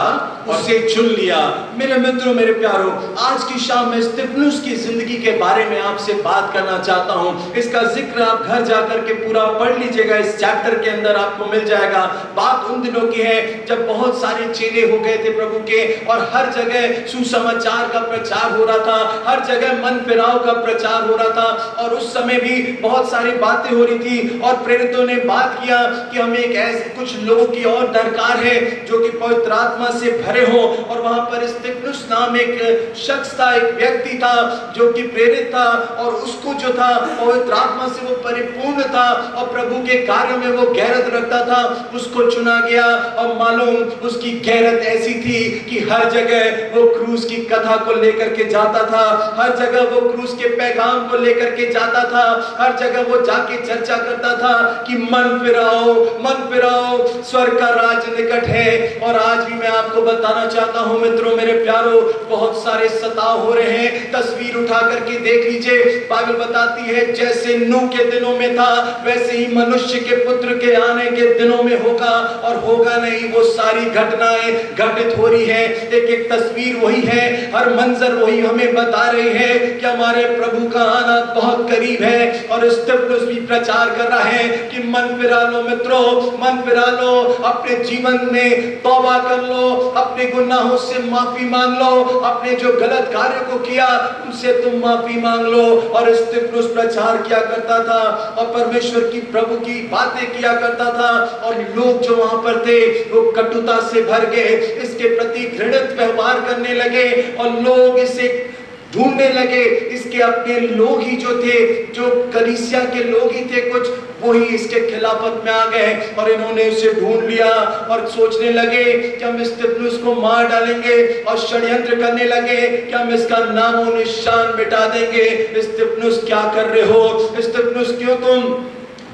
D: उसे चुन लिया। मेरे मित्रों, मेरे प्यारों, आज की शाम में स्तिफनुस की जिंदगी के बारे में आपसे बात करना चाहता हूं। इसका जिक्र आप घर जाकर के पूरा पढ़ लीजिएगा, इस चैप्टर के अंदर आपको मिल जाएगा। बात उन दिनों की है जब बहुत सारे चेले हो गए थे प्रभु के, और हर जगह सुसमाचार का प्रचार हो रहा था, हर जगह मन फिराव का प्रचार हो रहा था, और उस समय भी बहुत सारी बातें हो रही थी। और प्रेरितों ने बात किया कि हमें एक ऐसे कुछ लोगों की और दरकार है जो कि पवित्र आत्मा से भरे हो। और वहां पर स्तिफनुस नाम एक शख्स था, एक व्यक्ति था जो कि प्रेरित था, और उसको जो था पवित्र आत्मा से वो परिपूर्ण था और प्रभु के कार्य में वो गैरत रखता था, उसको चुना गया। और मालूम उसकी गैरत ऐसी थी कि हर जगह वो क्रूस की कथा को लेकर के जाता था, हर जगह वो क्रूस के पैगाम को लेकर के जाता था, हर जगह वो जाके चर्चा करता था कि मन फिराओ, स्वर्ग का राज निकट है। और आज भी मैं आपको बताना चाहता हूं मित्रों, मेरे प्यारों, बहुत सारे सताव हो रहे हैं। तस्वीर उठा करके देख लीजिए, बाइबल बताती है जैसे नूह के दिनों में था, वैसे ही मनुष्य के पुत्र के आने के दिनों में होगा। और होगा नहीं, वो सारी घटनाएं घटित हो रही है। एक तस्वीर वही है, हर मंजर वही हमें बता रही है कि हमारे प्रभु का आना बहुत करीब है। और स्तिफनुस भी प्रचार कर रहा है कि मन फिरा लो मित्रों, मन फिरा लो, अपने जीवन में तौबा कर लो, अपने गुनाहों से माफी मांग लो, अपने जो गलत कार्य को किया उनसे तुम माफी मांग लो। और स्तिफनुस प्रचार किया करता था और परमेश्वर की प्रभु की बातें किया करता था, और लोग जो वहां पर थे वो कटुता से भर गए, इसके प्रति घृणित व्यवहार करने लगे, और लोग इसे ढूंढने लगे। इसके अपने लोग ही जो थे, जो कलीसिया के लोग ही थे कुछ, वही इसके खिलाफत में आ गए, और इन्होंने उसे ढूंढ लिया और सोचने लगे कि हम स्तिफनुस को मार डालेंगे, और षड्यंत्र करने लगे कि हम इसका नामो निशान मिटा देंगे। स्तिफनुस क्या कर रहे हो? स्तिफनुस क्यों तुम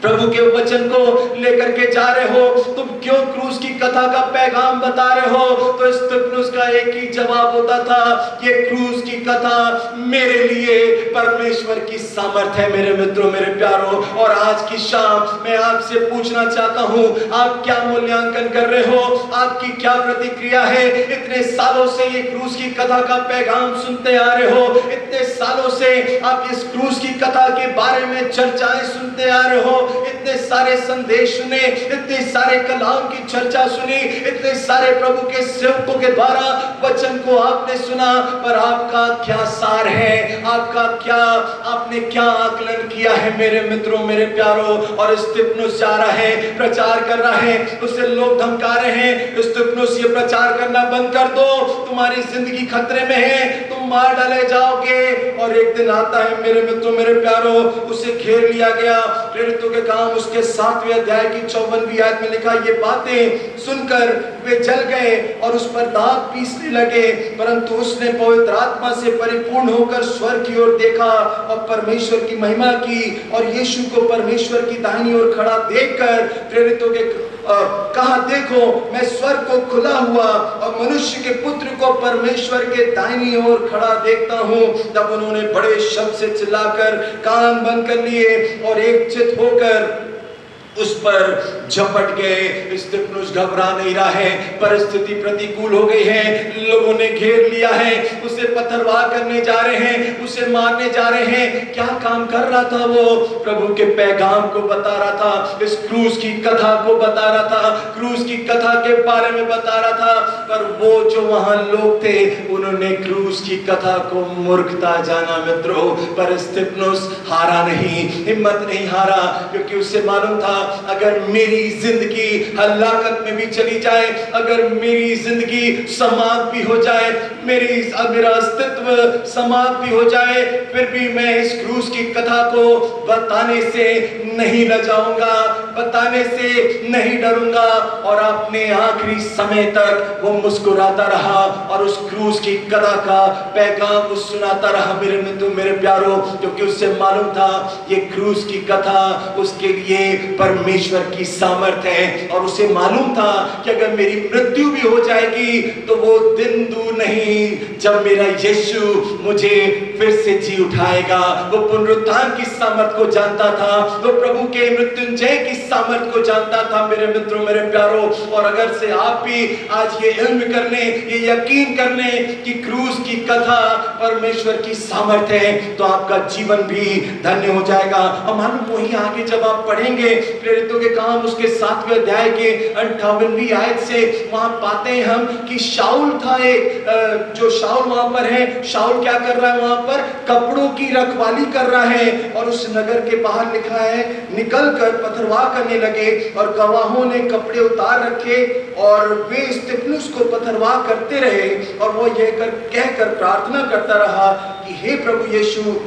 D: प्रभु के वचन को लेकर के जा रहे हो? तुम क्यों क्रूस की कथा का पैगाम बता रहे हो? तो स्तिफनुस का एक ही जवाब होता था, ये क्रूस की कथा मेरे लिए परमेश्वर की सामर्थ है। मेरे मित्रों, मेरे प्यारों, और आज की शाम मैं आपसे पूछना चाहता हूं, आप क्या मूल्यांकन कर रहे हो? आपकी क्या प्रतिक्रिया है? इतने सालों से ये क्रूस की कथा का पैगाम सुनते आ रहे हो, इतने सालों से आप इस क्रूस की कथा के बारे में चर्चाएं सुनते आ रहे हो, इतने
C: इतने सारे संदेश सुने, इतने सारे कलाम की चर्चा सुनी, इतने सारे प्रभु के सेवकों के द्वारा वचन को आपने सुना, पर आपका क्या सार है, आपने क्या आकलन किया है मेरे मित्रों, मेरे प्यारों। और स्तिफनुस जा रहा है, प्रचार कर रहा है, उसे लोग धमका रहे हैं, स्तिफनुस ये प्रचार करना बंद कर दो, तुम्हारी जिंदगी खतरे में है, तुम मार डाले जाओगे। और एक दिन आता है मेरे मित्रों, मेरे प्यारों, उसे घेर लिया गया। प्रेरितों के काम उसके 7वें अध्याय की 54वीं आयत में लिखा, ये बातें सुनकर वे जल गए और उस पर दाग पीसने लगे, परंतु उसने पवित्र आत्मा से परिपूर्ण होकर स्वर्ग की ओर देखा और परमेश्वर की महिमा की, और यीशु को परमेश्वर की दाहिनी ओर खड़ा देखकर प्रेरितों के कहा, देखो मैं स्वर्ग को खुला हुआ और मनुष्य के पुत्र को परमेश्वर के दाहिनी ओर खड़ा देखता हूं। तब उन्होंने बड़े शब्द से चिल्लाकर कान बंद कर लिए और एकचित होकर उस पर झपट गए। स्तिफनुस घबरा नहीं रहा है, परिस्थिति प्रतिकूल हो गई है, लोगों ने घेर लिया है, उसे पत्थरवाह करने जा रहे हैं, उसे मारने जा रहे हैं। क्या काम कर रहा था वो? प्रभु के पैगाम को बता रहा था, इस क्रूस की कथा को बता रहा था, क्रूस की कथा के बारे में बता रहा था। पर वो जो वहां लोग थे, उन्होंने क्रूस की कथा को मूर्खता जाना मित्रों। पर स्तिफनुस हारा नहीं, हिम्मत नहीं हारा, क्योंकि उसे मालूम था अगर मेरी जिंदगी हलाकत में भी चली जाए, अगर मेरी जिंदगी समाप्त भी हो जाए, मेरा अस्तित्व समाप्त भी हो जाए, फिर भी मैं इस क्रूस की कथा को बताने से नहीं लजाऊंगा, बताने से नहीं डरूंगा। और अपने आखिरी समय तक वो मुस्कुराता रहा और उस क्रूस की कथा का पैगाम सुनाता रहा मेरे मित्रों, मेरे प्यारों, क्योंकि उससे मालूम था ये क्रूस की कथा उसके लिए परमेश्वर की सामर्थ है। और उसे मालूम था कि अगर मेरी मृत्यु भी हो जाएगी तो वो दिन दूर नहीं जब मेरा यीशु मुझे फिर से जी उठाएगा। वो पुनरुत्थान की सामर्थ को जानता था, वो प्रभु के मृत्युंजय की सामर्थ को जानता था मेरे मित्रों, मेरे प्यारों। और अगर से आप भी आज ये इल्म कर लें, ये यकीन कर लें कि क्रूस की कथा परमेश्वर की सामर्थ है, तो आपका जीवन भी धन्य हो जाएगा। और मालूम वही आगे जब आप पढ़ेंगे प्रेरितों के काम उसके 7वें अध्याय के 58वीं आयत से, वहां पाते हैं हम कि शाऊल था एक, जो शाऊल वहां पर है, शाऊल क्या कर रहा है वहां पर? कपड़ों की रखवाली कर रहा है। और उस नगर के बाहर लिखा है, निकलकर पथरवाह करने लगे और गवाहों ने कपड़े उतार रखे और वे स्तिफनुस को पथरवाह करते रहे। और वो यह कहकर प्रार्थना करता रहा कि हे प्रभु यीशु,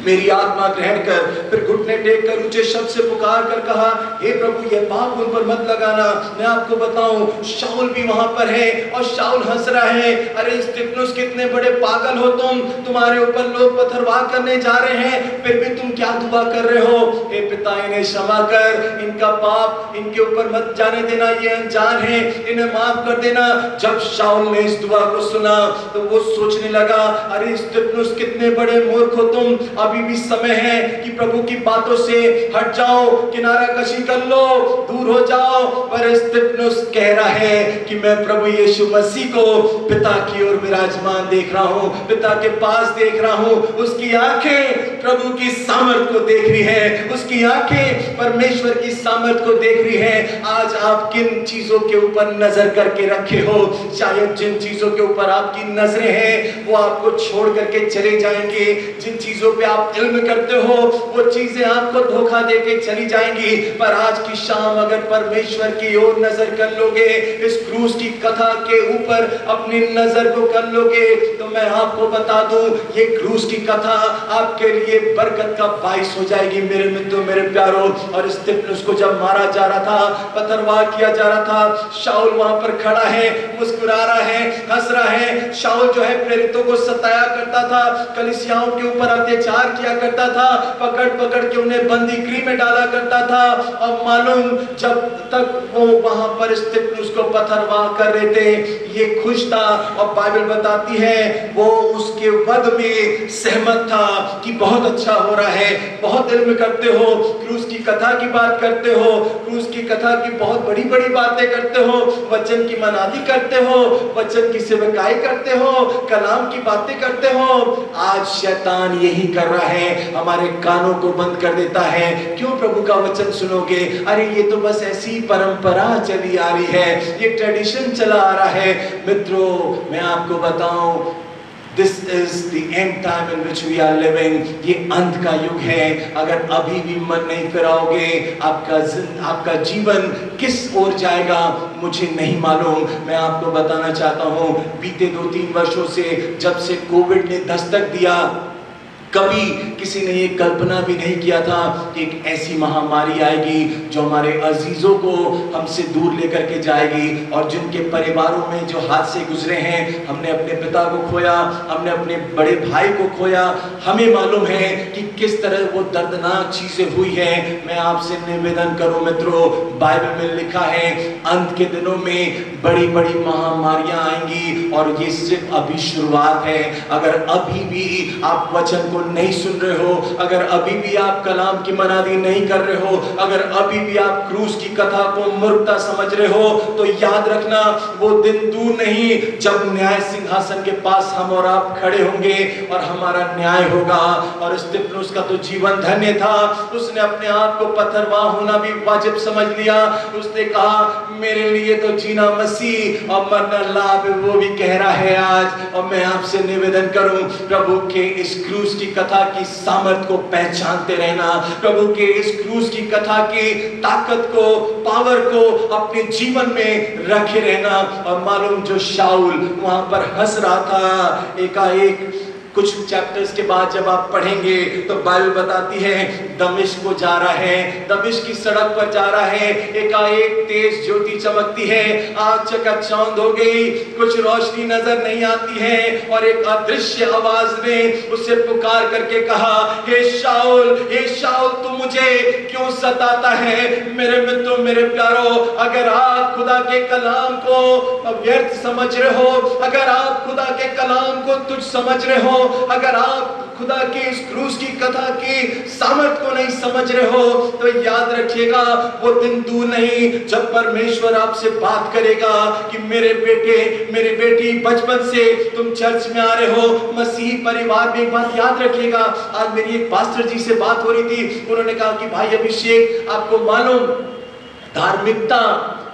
C: मेरी आत्मा ग्रहण कर। फिर घुटने टेक कर ऊंचे शब्द से पुकार कर कहा, हे प्रभु यह पाप उन पर मत लगाना। मैं आपको बताऊं, शाऊल भी वहां पर है और शाऊल हंस रहा है, अरे स्तिफनुस कितने बड़े पागल हो तुम, तुम्हारे ऊपर लोग पत्थरवाह करने जा रहे हैं, फिर भी तुम क्या दुआ कर रहे हो? हे पिता, इन्हें क्षमा कर, इनका पाप इनके ऊपर मत जाने देना, ये अनजान है, इन्हें माफ कर देना। जब शाऊल ने इस दुआ को सुना तो वो सोचने लगा, अरे स्तिफनुस कितने बड़े मूर्ख हो तुम, अभी भी समय है कि प्रभु की बातों से हट जाओ, किनारा कशी कर लो, दूर हो जाओ। पर स्तिफनुस कह रहा है कि मैं प्रभु यीशु मसीह को पिता की ओर विराजमान देख रहा हूं, पिता के पास देख रहा हूं। उसकी आंखें प्रभु की सामर्थ को देख रही है, उसकी आंखें परमेश्वर की सामर्थ को देख रही है। आज आप किन चीजों के ऊपर नजर करके रखे हो? शायद जिन चीजों के ऊपर आपकी नजरें हैं वो आपको छोड़ करके चले जाएंगे, जिन चीजों पे आप इल्म करते हो वो चीजें आपको धोखा देके चली जाएंगी। पर आज की शाम अगर परमेश्वर की ओर नजर कर लोगे, इस क्रूस की कथा के ऊपर अपनी नजर को कर लोगे, तो मैं आपको बता दूं ये क्रूस की कथा आपके लिए बरकत का बाइस हो जाएगी मेरे मित्रों, मेरे प्यारों। और स्तिफनुस को जब मारा जा रहा था, पत्थरवाह किया जा रहा था, शाऊल वहां पर खड़ा है, मुस्कुरा रहा है, हंस रहा है। शाऊल जो है प्रेरितों को सताया करता था, कलीसियाओं के ऊपर अत्याचार किया करता था, पकड़ पकड़ के उन्हें बंदी गृह में डाला करता था। और मालूम जब तक वो वहां पर स्तिफनुस को पत्थरवाह कर रहे थे ये खुश था, और बाइबल बताती है वो उसके वध में सहमत था कि बहुत अच्छा हो रहा है, बहुत इल्म करते हो, क्रूस की कथा की बात करते हो, क्रूस की कथा की बहुत बड़ी बड़ी बातें करते हो, वचन की मनादी करते हो, वचन की सेवकाई करते हो, कलाम की बातें करते हो। आज शैतान यही कर रहा
E: रहा है, हमारे कानों को बंद कर देता है। क्यों प्रभु का वचन सुनोगे? अरे ये तो बस ऐसी परंपरा चली आ रही है, ये ट्रेडिशन चला आ रहा है। मित्रों, मैं आपको बताऊं, This is the end time in which we are living. ये अंत का युग है। अगर अभी भी मन नहीं फिराओगे, आपका जीवन किस ओर जाएगा मुझे नहीं मालूम। मैं आपको बताना चाहता हूँ, बीते 2-3 वर्षों से, जब से कोविड ने दस्तक दिया, कभी किसी ने ये कल्पना भी नहीं किया था कि एक ऐसी महामारी आएगी जो हमारे अजीजों को हमसे दूर लेकर के जाएगी। और जिनके परिवारों में जो हादसे गुजरे हैं, हमने अपने पिता को खोया, हमने अपने बड़े भाई को खोया, हमें मालूम है कि किस तरह वो दर्दनाक चीजें हुई हैं। मैं आपसे निवेदन करूं मित्रों, बाइबल में लिखा है अंत के दिनों में बड़ी बड़ी महामारियां आएंगी और ये सिर्फ अभी शुरुआत है। अगर अभी भी आप वचन को नहीं सुन रहे हो, अगर अभी भी आप कलाम की मनादी नहीं कर रहे हो, अगर अभी भी आप क्रूस की कथा को मूर्खता समझ रहे हो, तो याद रखना वो दिन दूर नहीं जब न्याय सिंहासन के पास हम और आप खड़े होंगे और हमारा न्याय होगा। और स्तिफनुस का तो जीवन धन्य था, उसने अपने आप को पत्थरवाह होना भी वाजिब समझ लिया। उसने कहा मेरे लिए तो जीना मसीह और मरना लाभ, वो भी कह रहा है आज। और मैं आपसे निवेदन करूं, प्रभु के इस क्रूस की कथा की सामर्थ को पहचानते रहना, प्रभु के इस क्रूस की कथा की ताकत को, पावर को अपने जीवन में रखे रहना। और मालूम, जो शाऊल वहां पर हंस रहा था, एकाएक कुछ चैप्टर्स के बाद जब आप पढ़ेंगे तो बाइबल बताती है दमिश्क को जा रहा है, दमिश्क की सड़क पर जा रहा है, एकाएक तेज ज्योति चमकती है, आग चकाचौंध हो गई, कुछ रोशनी नजर नहीं आती है और एक अदृश्य आवाज ने उसे पुकार करके कहा, हे शाऊल तू मुझे क्यों सताता है? मेरे मित्रों, मेरे प्यारों, अगर आप खुदा के कलाम को व्यर्थ समझ रहे हो, अगर आप खुदा के कलाम को तुच्छ समझ रहे हो, अगर आप खुदा की इस क्रूस की कथा की सामर्थ को नहीं समझ रहे हो, तो याद रखिएगा वो दिन दूर नहीं जब परमेश्वर आपसे बात करेगा कि मेरे बेटे, मेरी बेटी, बचपन से तुम चर्च में आ रहे हो, मसीही परिवार में। एक बात याद रखिएगा, आज मेरी एक पास्टर जी से बात हो रही थी, उन्होंने कहा कि भाई अभिषेक, आपको मालूम धार्मिकता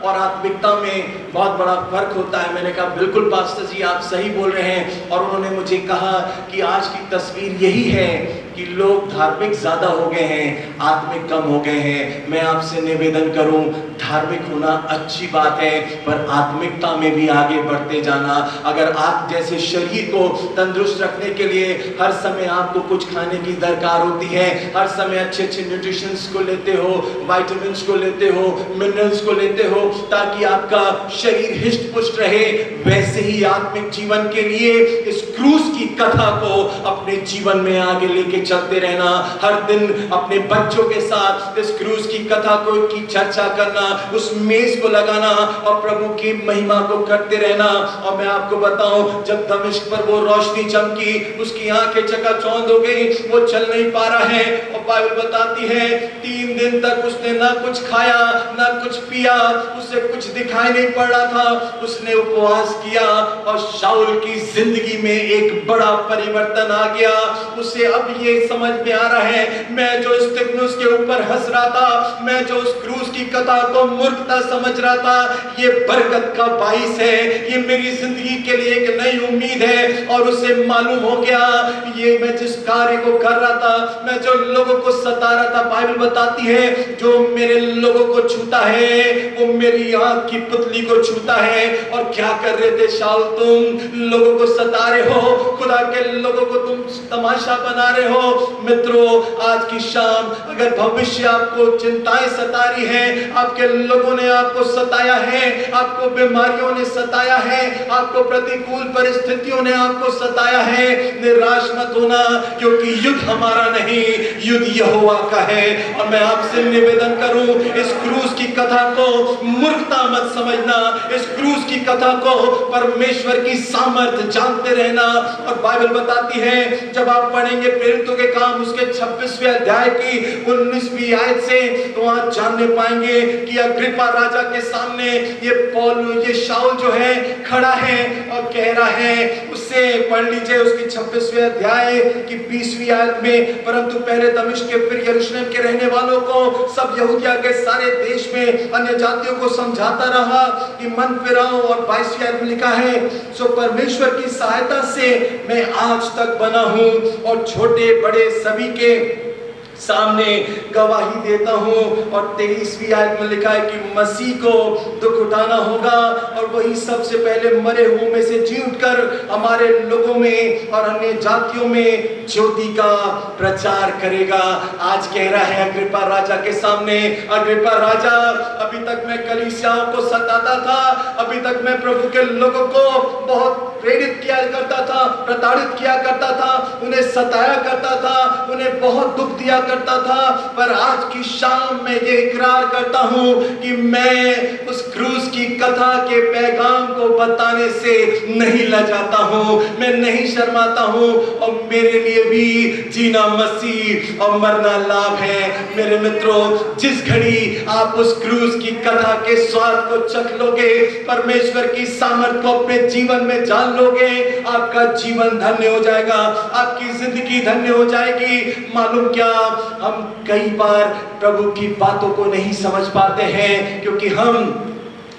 E: और आत्मिकता में बहुत बड़ा फर्क होता है। मैंने कहा बिल्कुल पास्टर जी, आप सही बोल रहे हैं। और उन्होंने मुझे कहा कि आज की तस्वीर यही है कि लोग धार्मिक ज्यादा हो गए हैं, आत्मिक कम हो गए हैं। मैं आपसे निवेदन करूं, धार्मिक होना अच्छी बात है, पर आत्मिकता में भी आगे बढ़ते जाना। अगर आप जैसे शरीर को तंदुरुस्त रखने के लिए हर समय आपको कुछ खाने की दरकार होती है, हर समय अच्छे अच्छे न्यूट्रिशंस को लेते हो, विटामिन्स को लेते हो, मिनरल्स को लेते हो, ताकि आपका शरीर हिष्ट पुष्ट रहे, वैसे ही आत्मिक जीवन के लिए इस क्रूस की कथा को अपने जीवन में आगे लेके चलते रहना। हर दिन अपने बच्चों के साथ इस क्रूस की कथा को की चर्चा करना, उस मेज को लगाना और प्रभु की महिमा को करते रहना। और मैं आपको बताऊं, जब दमिश्क पर वो रोशनी चमकी, उसकी आंखें चकाचौंध हो गई, वो चल नहीं पा रहा है। और बाइबल बताती है 3 दिन तक उसने ना कुछ खाया ना कुछ पिया, उसे कुछ दिखाई नहीं पड़ रहा था। उसने उपवास किया और शाऊल की जिंदगी में एक बड़ा परिवर्तन आ गया। उसे अब ये समझ में आ रहा है, मैं जो स्तिफनुस के ऊपर हंस रहा था, मैं जो उस क्रूस की कथा को मूर्खता समझ रहा था, ये बरकत का बाइस है, ये मेरी जिंदगी के लिए एक नई उम्मीद है। और उसे मालूम हो गया, ये मैं जिस कार्य को कर रहा था, मैं जो लोगों को सता रहा था, बाइबल बताती है जो मेरे लोगों को छूता है वो मेरी आंख की पुतली को छूता है। और क्या कर रहे थे शाऊल? तुम लोगों को सता रहे हो, खुदा के लोगों को तुम तमाशा बना रहे हो। मित्रों, आज की शाम अगर भविष्य आपको चिंताएं सता रही हैं, आपके लोगों ने आपको सताया है, आपको बीमारियों ने सताया है, आपको प्रतिकूल परिस्थितियों ने आपको सताया है, निराश मत होना, क्योंकि युद्ध हमारा नहीं, युद्ध यहोवा का है। और मैं आपसे निवेदन करूं, इस क्रूस की कथा को मूर्खता मत समझना, इस क्रूस की कथा को परमेश्वर की सामर्थ जानते रहना। और बाइबल बताती है, जब आप पढ़ेंगे प्रेरितों के काम उसके 26वें अध्याय की 19वीं आयत से तो आप जानने पाएंगे कि अग्रिप्पा राजा के सामने ये शाऊल जो है खड़ा है और कह रहा है, उससे पढ़ लीजिए उसकी 26वें अध्याय की 20वीं आयत में, परंतु पहले दमिश्क के फिर यरूशलेम के रहने वालों को सब यहूदिया के सारे देश में अन्य जातियों को समझाता रहा कि मन फिराओ। और 22वीं आयत में लिखा है, सो परमेश्वर की सहायता से मैं आज तक बना हूं और छोटे बड़े सभी के सामने गवाही देता हूं। और 23वीं आयत में लिखा है कि मसीह को दुख उठाना होगा और वही सबसे पहले मरे हुओं में से जी उठकर हमारे लोगों में और अन्य जातियों में ज्योति का प्रचार करेगा। आज कह रहा है अग्रिप्पा राजा के सामने, अग्रिप्पा राजा, अभी तक मैं कलीसियाओं को सताता था, अभी तक मैं प्रभु के लोगों को बहुत प्रेरित किया करता था, प्रताड़ित किया करता था, उन्हें सताया करता था, उन्हें बहुत दुख दिया करता था, पर आज की शाम में ये इकरार करता हूं कि मैं उस क्रूस की कथा के पैगाम को बताने से नहीं लजाता हूं, मैं नहीं शर्माता हूं और मेरे लिए भी जीना मसीह और मरना लाभ है। मेरे मित्रों, जिस घड़ी आप उस क्रूस की कथा के स्वाद को चख लोगे, परमेश्वर की सामर्थ को अपने जीवन में जान लोगे, आपका जीवन धन्य हो जाएगा, आपकी जिंदगी धन्य हो जाएगी। मालूम क्या, हम कई बार प्रभु की बातों को नहीं समझ पाते हैं क्योंकि हम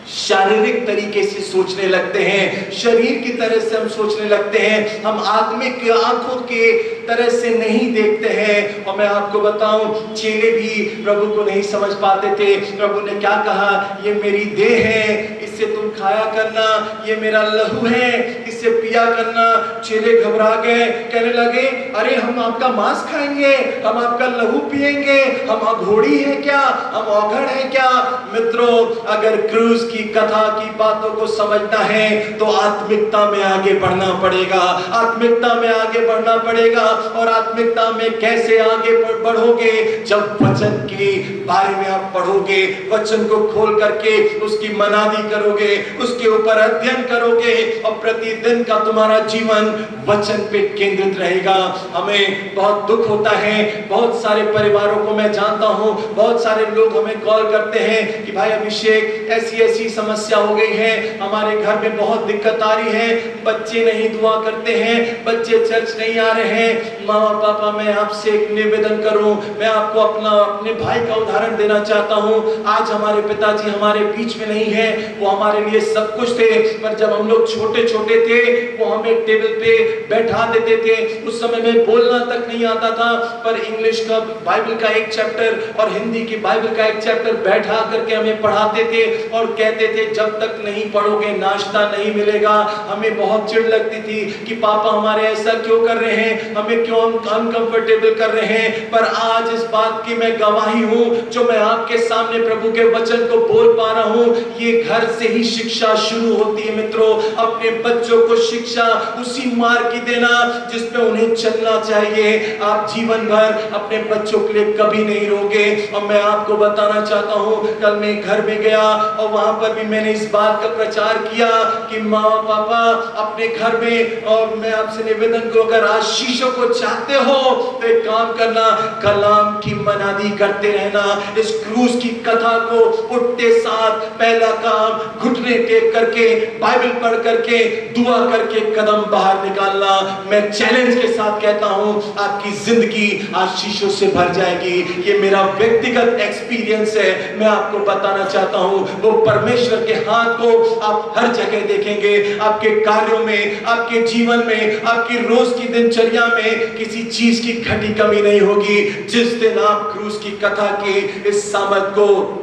E: शारीरिक तरीके से सोचने लगते हैं, शरीर की तरह से हम सोचने लगते हैं, हम आत्मिक आंखों के तरह से नहीं देखते हैं। और मैं आपको बताऊं, चेले भी प्रभु को नहीं समझ पाते थे। प्रभु ने क्या कहा, ये मेरी देह है, इससे तुम खाया करना, ये मेरा लहू है, इससे पिया करना। चेले घबरा गए, कहने लगे, अरे हम आपका मांस खाएंगे, हम आपका लहू पिएंगे, हम अघोड़ी है क्या, हम औघड़ है क्या? मित्रों, अगर क्रूस की कथा की बातों को समझना है तो आत्मिकता में आगे बढ़ना पड़ेगा, आत्मिकता में आगे बढ़ना पड़ेगा। और आत्मिकता में कैसे आगे बढ़ोगे? जब वचन के बारे में आप पढ़ोगे, वचन को खोल करके उसकी मनादी करोगे, उसके ऊपर अध्ययन करोगे और प्रतिदिन का तुम्हारा जीवन वचन पे केंद्रित रहेगा। हमें बहुत दुख होता है, बहुत सारे परिवारों को मैं जानता हूं, बहुत सारे लोग हमें कॉल करते हैं कि भाई अभिषेक, ऐसी ऐसी समस्या हो गई है, हमारे घर में बहुत दिक्कत आ रही है, बच्चे नहीं दुआ करते हैं, बच्चे चर्च नहीं आ रहे हैं। मामा पापा, मैं आपसे एक निवेदन करूं, मैं आपको अपने भाई का उदाहरण देना चाहता हूं। आज हमारे पिताजी हमारे बीच में नहीं है, वो हमारे लिए सब कुछ थे, पर जब हम लोग छोटे छोटे थे वो हमें टेबल पे बैठा देते थे। उस समय में बोलना तक नहीं आता था, पर इंग्लिश का बाइबल का एक चैप्टर और हिंदी की बाइबल का एक चैप्टर बैठा करके हमें पढ़ाते थे और कहते थे जब तक नहीं पढ़ोगे नाश्ता नहीं मिलेगा। हमें बहुत चिढ़ लगती थी कि पापा हमारे ऐसा क्यों कर रहे हैं, हमें क्यों अनकंफर्टेबल कर रहे हैं। पर आज इस बात की मैं गवाही हूं, जो मैं आपके सामने प्रभु के वचन को बोल पा रहा हूं, ये घर से ही शिक्षा शुरू होती है। मित्रों, अपने बच्चों को शिक्षा उसी मार्ग की देना जिस पे उन्हें चलना चाहिए। आप जीवन भर अपने बच्चों के लिए कभी नहीं रोगे। और मैं आपको बताना चाहता हूं, कल मैं घर में गया और वहां पर भी मैंने इस बात का प्रचार किया कि माँ पापा अपने घर में, और मैं आपसे निवेदन करूं, अगर आशीषों को चाहते हो तो एक काम करना, कलाम की मनादी करते रहना। इस क्रूस की कथा को उठते साथ पहला काम घुटने टेक करके, बाइबल पढ़ करके, दुआ करके कदम बाहर निकालना। मैं चैलेंज के साथ कहता हूं, आपकी जिंदगी आशीषों से भर जाएगी। ये मेरा व्यक्तिगत एक्सपीरियंस है, मैं आपको बताना चाहता हूं। वो परमेश्वर के हाथ को आप हर जगह देखेंगे, आपके कार्यों में, आपके जीवन में, आपकी रोज की दिनचर्या में किसी चीज की घटी कमी नहीं होगी। जिस दिन आप क्रूस की कथा के इस सामर्थ को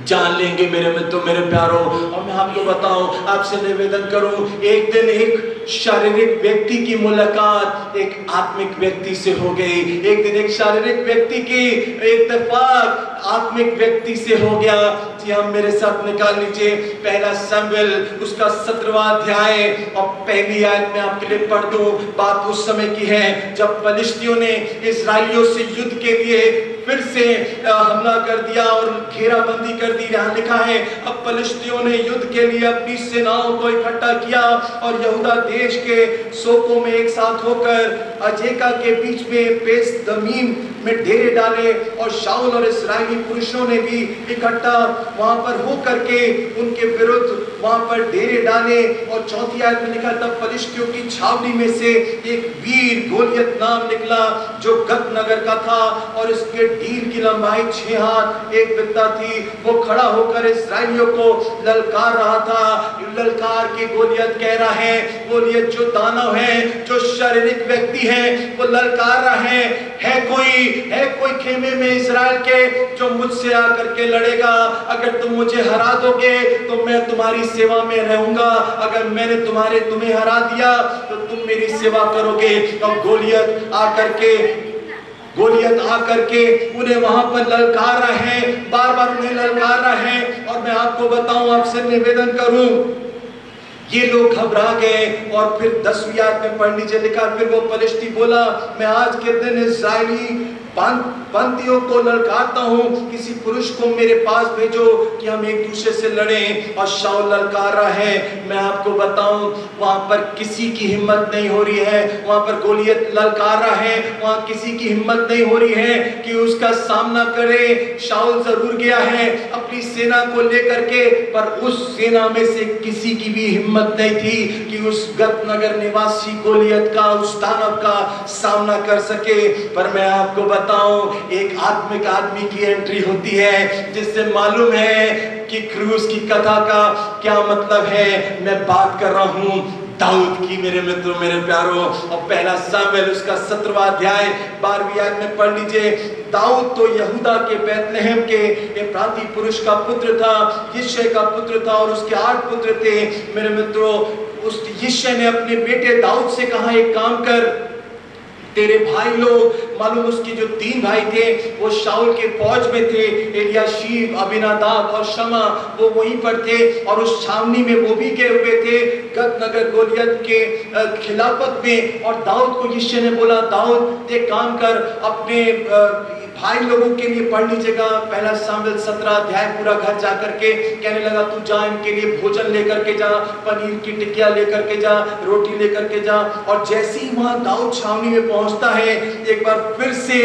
E: जान लेंगे मेरे मित्रों, मेरे प्यारों। और मैं आपको बताऊं, आपसे निवेदन करूं, एक दिन एक शारीरिक व्यक्ति की मुलाकात एक आत्मिक व्यक्ति से हो गई। एक दिन एक शारीरिक व्यक्ति की इत्तेफाक आत्मिक व्यक्ति से हो गया। जी हाँ, मेरे साथ निकाल लीजिए पहला शमूएल उसका 17वां अध्याय और पहली आयत में आपके लिए पढ़ दूं। बात उस समय की है जब फलिश्तियों ने इस्राएलियों से युद्ध के लिए फिर से हमला कर दिया और घेराबंदी कर दी। यहाँ लिखा है अब फलिश्तियों ने युद्ध के लिए अपनी सेनाओं को इकट्ठा किया और यहूदा देश के सोको में एक साथ होकर अजेका के बीच में पेस दमीम में डेरे डाले और शाऊल और इस्राएली पुरुषों ने भी इकट्ठा वहां पर होकर के उनके विरुद्ध वहां पर डेरे डाले। और चौथी आयत में लिखा तब फलिश्तियों की छावनी में से एक वीर गोलियत नाम निकला जो गत नगर का था और इसके ढील की लंबाई 6 हाथ 1 बित्ता थी। वो खड़ा होकर इस्राएलियों को ललकार रहा था। ललकार के गोलियत कह रहा है, गोलियत जो दानव है, जो शारीरिक व्यक्ति है, वो ललकार रहा है कोई खेमे में इस्राएल के जो मुझसे आकर के लड़ेगा। अगर तुम मुझे हरा दोगे तो मैं तुम्हारी सेवा में रहूंगा, अगर मैंने तुम्हें हरा दिया तो तुम मेरी सेवा करोगे। अब गोलियत आकर के उन्हें वहां पर ललकार रहा है, बार बार उन्हें ललकार रहा है। और मैं आपको बताऊं, आपसे निवेदन करूं, ये लोग घबरा गए। और फिर 10वीं आयत में पढ़ लीजिए, लिखा फिर वो फलिश्ती बोला मैं आज के दिन इस्राएली पंक्तियों को ललकारता हूँ, किसी पुरुष को मेरे पास भेजो कि हम एक दूसरे से लड़ें। और शाऊल ललकार रहा है। मैं आपको बताऊं, वहां पर किसी की हिम्मत नहीं हो रही है। वहां पर गोलियत ललकार रहा है, वहां किसी की हिम्मत नहीं हो रही है कि उसका सामना करे। शाऊल जरूर गया है अपनी सेना को लेकर के, पर उस सेना में से किसी की भी हिम्मत नहीं थी कि उस गत नगर निवासी गोलियत का, उस दानव का सामना कर सके। पर मैं आपको बताऊं, एक आत्मिक आदमी की एंट्री होती है जिससे मालूम है कि क्रूस की कथा का क्या मतलब है। मैं बात कर रहा हूं दाऊद की, मेरे मित्रों, मेरे प्यारों। और पहला सामुएल उसका 17वां अध्याय 12वीं आयत में पढ़ लीजिए। दाऊद तो यहूदा के बैतलहम के एफ्राती पुरुष का पुत्र था, यिशै का पुत्र था और उसके 8 पुत्र थे। मेरे मित्रों, उस यिशै ने अपने बेटे दाऊद से कहा एक काम कर, तेरे भाई लोग, मालूम उसके जो 3 भाई थे वो शाऊल के फौज में थे, एलियाशीब, अबीनादाब और शमा, वो वहीं पर थे और उस छावनी में वो भी गए हुए थे गत नगर गोलियत के खिलाफत में। और दाऊद को यिशै ने बोला, दाऊद एक काम कर, अपने भाई लोगों के लिए पढ़ लीजिएगा पहला सामुएल 17 अध्याय पूरा घर जाकर के। कहने लगा तू जा इनके लिए भोजन लेकर के जा, पनीर की टिकिया लेकर के जा, रोटी लेकर के जा। और जैसे ही वहां दाऊद छावनी में पहुंचता है, एक बार फिर से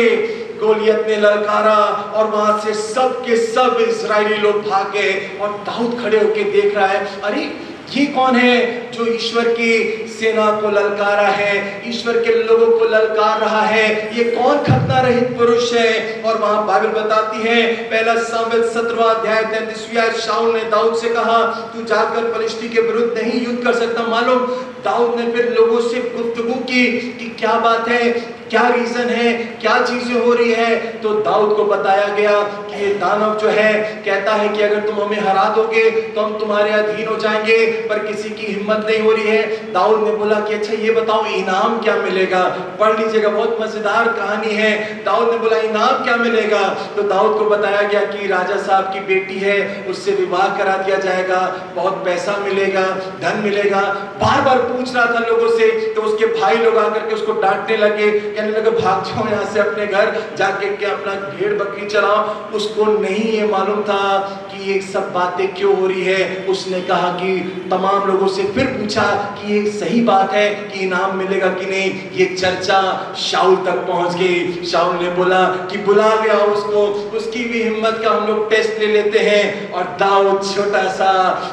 E: गोलियत ने ललकारा और वहां से सब के सब इस्राएली लोग भाग गए। और दाऊद खड़े होकर देख रहा है, अरे ये कौन है जो ईश्वर की सेना को ललकारा है, ईश्वर के लोगों को ललकार रहा है, ये कौन खतना रहित पुरुष है। और वहां बाइबल बताती है पहला सामुएल 17वां अध्याय 33वीं आयत, शाऊल ने दाऊद से कहा तू जाकर फलिश्ती के विरुद्ध नहीं युद्ध कर सकता। मालूम दाऊद ने फिर लोगों से गुफ्तगू की कि क्या बात है, क्या रीजन है, क्या चीजें हो रही है। तो दाऊद को बताया गया कि ये दानव जो है कहता है कि अगर तुम हमें हरा दोगे तो हम तुम्हारे अधीन हो जाएंगे, पर किसी की हिम्मत नहीं हो रही है। दाऊद ने बोला कि अच्छा ये बताओ इनाम क्या मिलेगा। पढ़ लीजिएगा, बहुत मजेदार कहानी है। दाऊद ने बोला इनाम क्या मिलेगा। तो दाऊद को बताया गया कि राजा साहब की बेटी है, उससे विवाह करा दिया जाएगा, बहुत पैसा मिलेगा, धन मिलेगा। बार बार पूछ रहा था लोगों से। तो उसके भाई लोग आकर के उसको डांटने लगे, कहने लगे भाग जाओ यहाँ से, अपने घर जाके के अपना भेड़ बकरी चलाओ। उसको नहीं ये मालूम था कि ये सब बातें क्यों हो रही है। उसने कहा कि तमाम लोगों से फिर पूछा कि ये सही बात है कि इनाम मिलेगा कि नहीं। ये चर्चा शाऊल तक पहुंच गई। शाऊल ने बोला कि बुला ले आओ उसको, उसकी भी हिम्मत का हम लोग टेस्ट ले लेते हैं। और दाऊद छोटा सा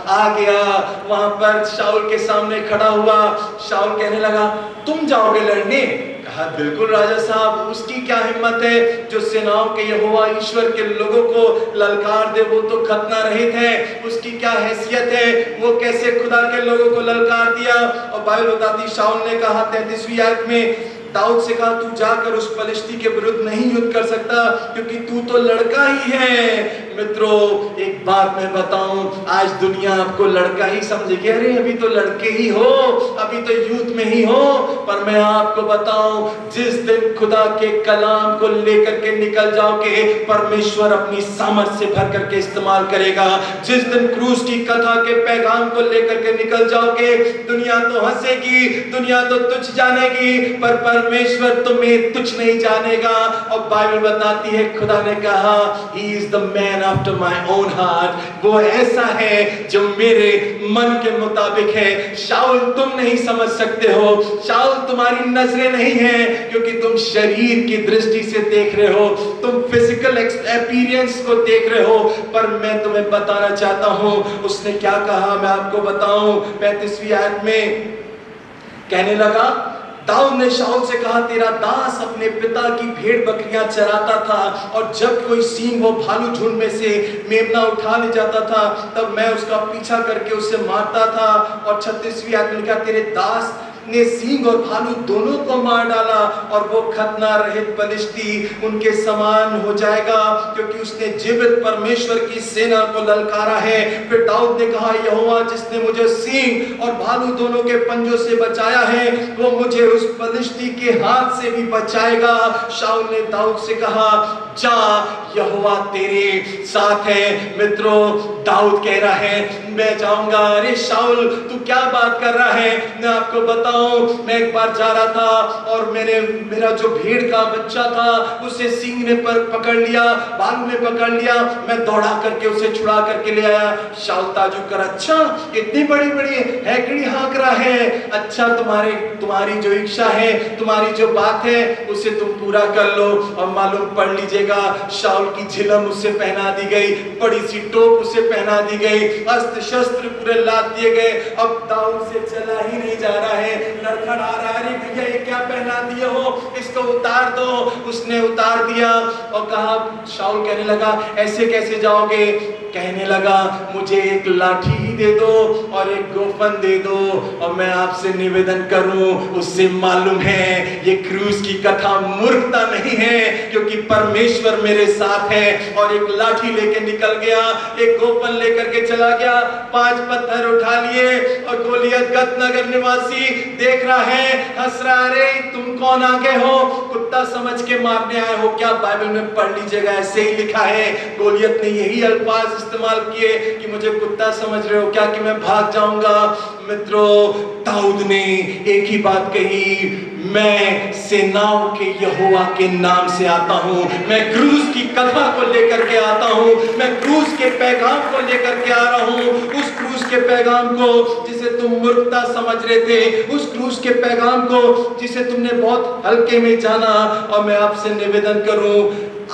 E: आ गया, वहां पर शाऊल के सामने खड़ा हुआ। शाऊल कहने लगा तुम जाओगे लड़ने। कहा बिल्कुल राजा साहब, उसकी क्या हिम्मत है जो सेनाओं के यहोवा ईश्वर के लोगों को ललकार दे, वो तो खतना रहित है, उसकी क्या हैसियत है, वो कैसे खुदा के लोगों को ललकार दिया। और बाइबल बताती शाऊल ने कहा 33वीं आयत में दाऊद से कहा तू जाकर उस फलिश्ती के विरुद्ध नहीं युद्ध कर सकता क्योंकि तू तो लड़का ही है। मित्रों, एक बात मैं बताऊं, आज दुनिया आपको लड़का ही समझेगी, अरे अभी तो लड़के ही हो, अभी तो यूथ में ही हो। पर मैं आपको बताऊं, जिस दिन खुदा के कलाम को लेकर के निकल जाओगे, परमेश्वर अपनी सामर्थ से भर करके इस्तेमाल करेगा। जिस दिन क्रूस की कथा के पैगाम को लेकर के निकल जाओगे, दुनिया तो हंसेगी, दुनिया तो तुच्छ जानेगी, पर परमेश्वर तुम्हें तुच्छ नहीं जानेगा। और बाइबल बताती है, खुदा ने कहा, He is the man after my own heart, वो ऐसा है जो मेरे मन के मुताबिक है। शाऊल तुम नहीं समझ सकते हो, शाऊल तुम्हारी नजरें नहीं है, क्योंकि तुम शरीर की दृष्टि से देख रहे हो, तुम फिजिकल एक्सपीरियंस को देख रहे हो। पर मैं तुम्हें बताना चाहता हूं उसने क्या कहा, मैं आपको बताऊं। 35वीं आयत में कहने लगा, दाऊद ने शाऊल से कहा, तेरा दास अपने पिता की भेड़ बकरियां चराता था, और जब कोई सिंह वो भालू झुंड में से मेमना उठा ले जाता था, तब मैं उसका पीछा करके उसे मारता था। और 36वीं आयत में लिखा, तेरे दास ने सिंह और भालू दोनों को मार डाला, और वो खतना रहित पलिश्ती उनके समान हो जाएगा, क्योंकि उसने जीवित परमेश्वर की सेना को ललकारा है। फिर दाऊद ने कहा, यहोवा जिसने मुझे सिंह और भालू दोनों के पंजों से बचाया है, वो मुझे उस पलिश्ती के हाथ से भी बचाएगा। शाऊल ने दाऊद से कहा, जा, यहोवा तेरे साथ है। मित्रों, दाऊद कह रहा है, मैं जाऊंगा। अरे शाऊल, तू क्या बात कर रहा है? मैं आपको बताऊं, मैं एक बार जा रहा था और मेरा जो भेड़ का बच्चा था उसे सिंह ने पकड़ लिया, भालू ने पकड़ लिया, मैं दौड़ा करके उसे छुड़ा करके ले आया। शाऊल ताजुब कर, अच्छा इतनी बड़ी बड़ी हैकड़ी हाँक रहा है, अच्छा तुम्हारी जो इच्छा है, तुम्हारी जो बात है, उसे तुम पूरा कर लो। और मालूम पढ़ लीजिएगा, शाऊल की झिलम उसे पहना दी गई, बड़ी सी टोप उसे पहना दी गई, अस्त्र शस्त्र पूरे लाद दिए गए। अब दाऊद से चला ही नहीं जा रहा है, लड़खड़ा रहा है, अरे भैया ये क्या पहना दिए हो, इसको उतार दो। उसने उतार दिया और कहा, शाऊल कहने लगा, ऐसे कैसे जाओगे? कहने लगा, मुझे एक लाठी ही दे दो और एक गोफन दे दो, और मैं आपसे निवेदन करूं। उससे मालूम है ये क्रूस की कथा मूर्खता नहीं है, क्योंकि परमेश्वर मेरे साथ है। और एक लाठी लेके निकल गया, एक गोफन लेकर के चला गया, 5 पत्थर उठा लिए, और गोलियत गत नगर निवासी देख रहा है, हंस रहा, अरे तुम कौन आगे हो, कुत्ता समझ के मारने आए हो क्या? बाइबल में पढ़ लीजिएगा, ऐसे ही लिखा है। गोलियत ने यही अल्फाज इस्तेमाल किए कि मुझे कुत्ता समझ रहे हो क्या, कि मैं भाग जाऊंगा। मित्रों, दाऊद ने एक ही बात कही, मैं सेनाओं के यहोवा के नाम से आता हूं, मैं क्रूस की कथा को लेकर के आता हूं, मैं क्रूस के पैगाम को लेकर के आ रहा हूं, उस क्रूस के पैगाम को जिसे तुम मूर्खता समझ रहे थे, उस क्रूस के पैगाम को जिसे तुमने बहुत हल्के में जाना। और मैं आपसे निवेदन करूं,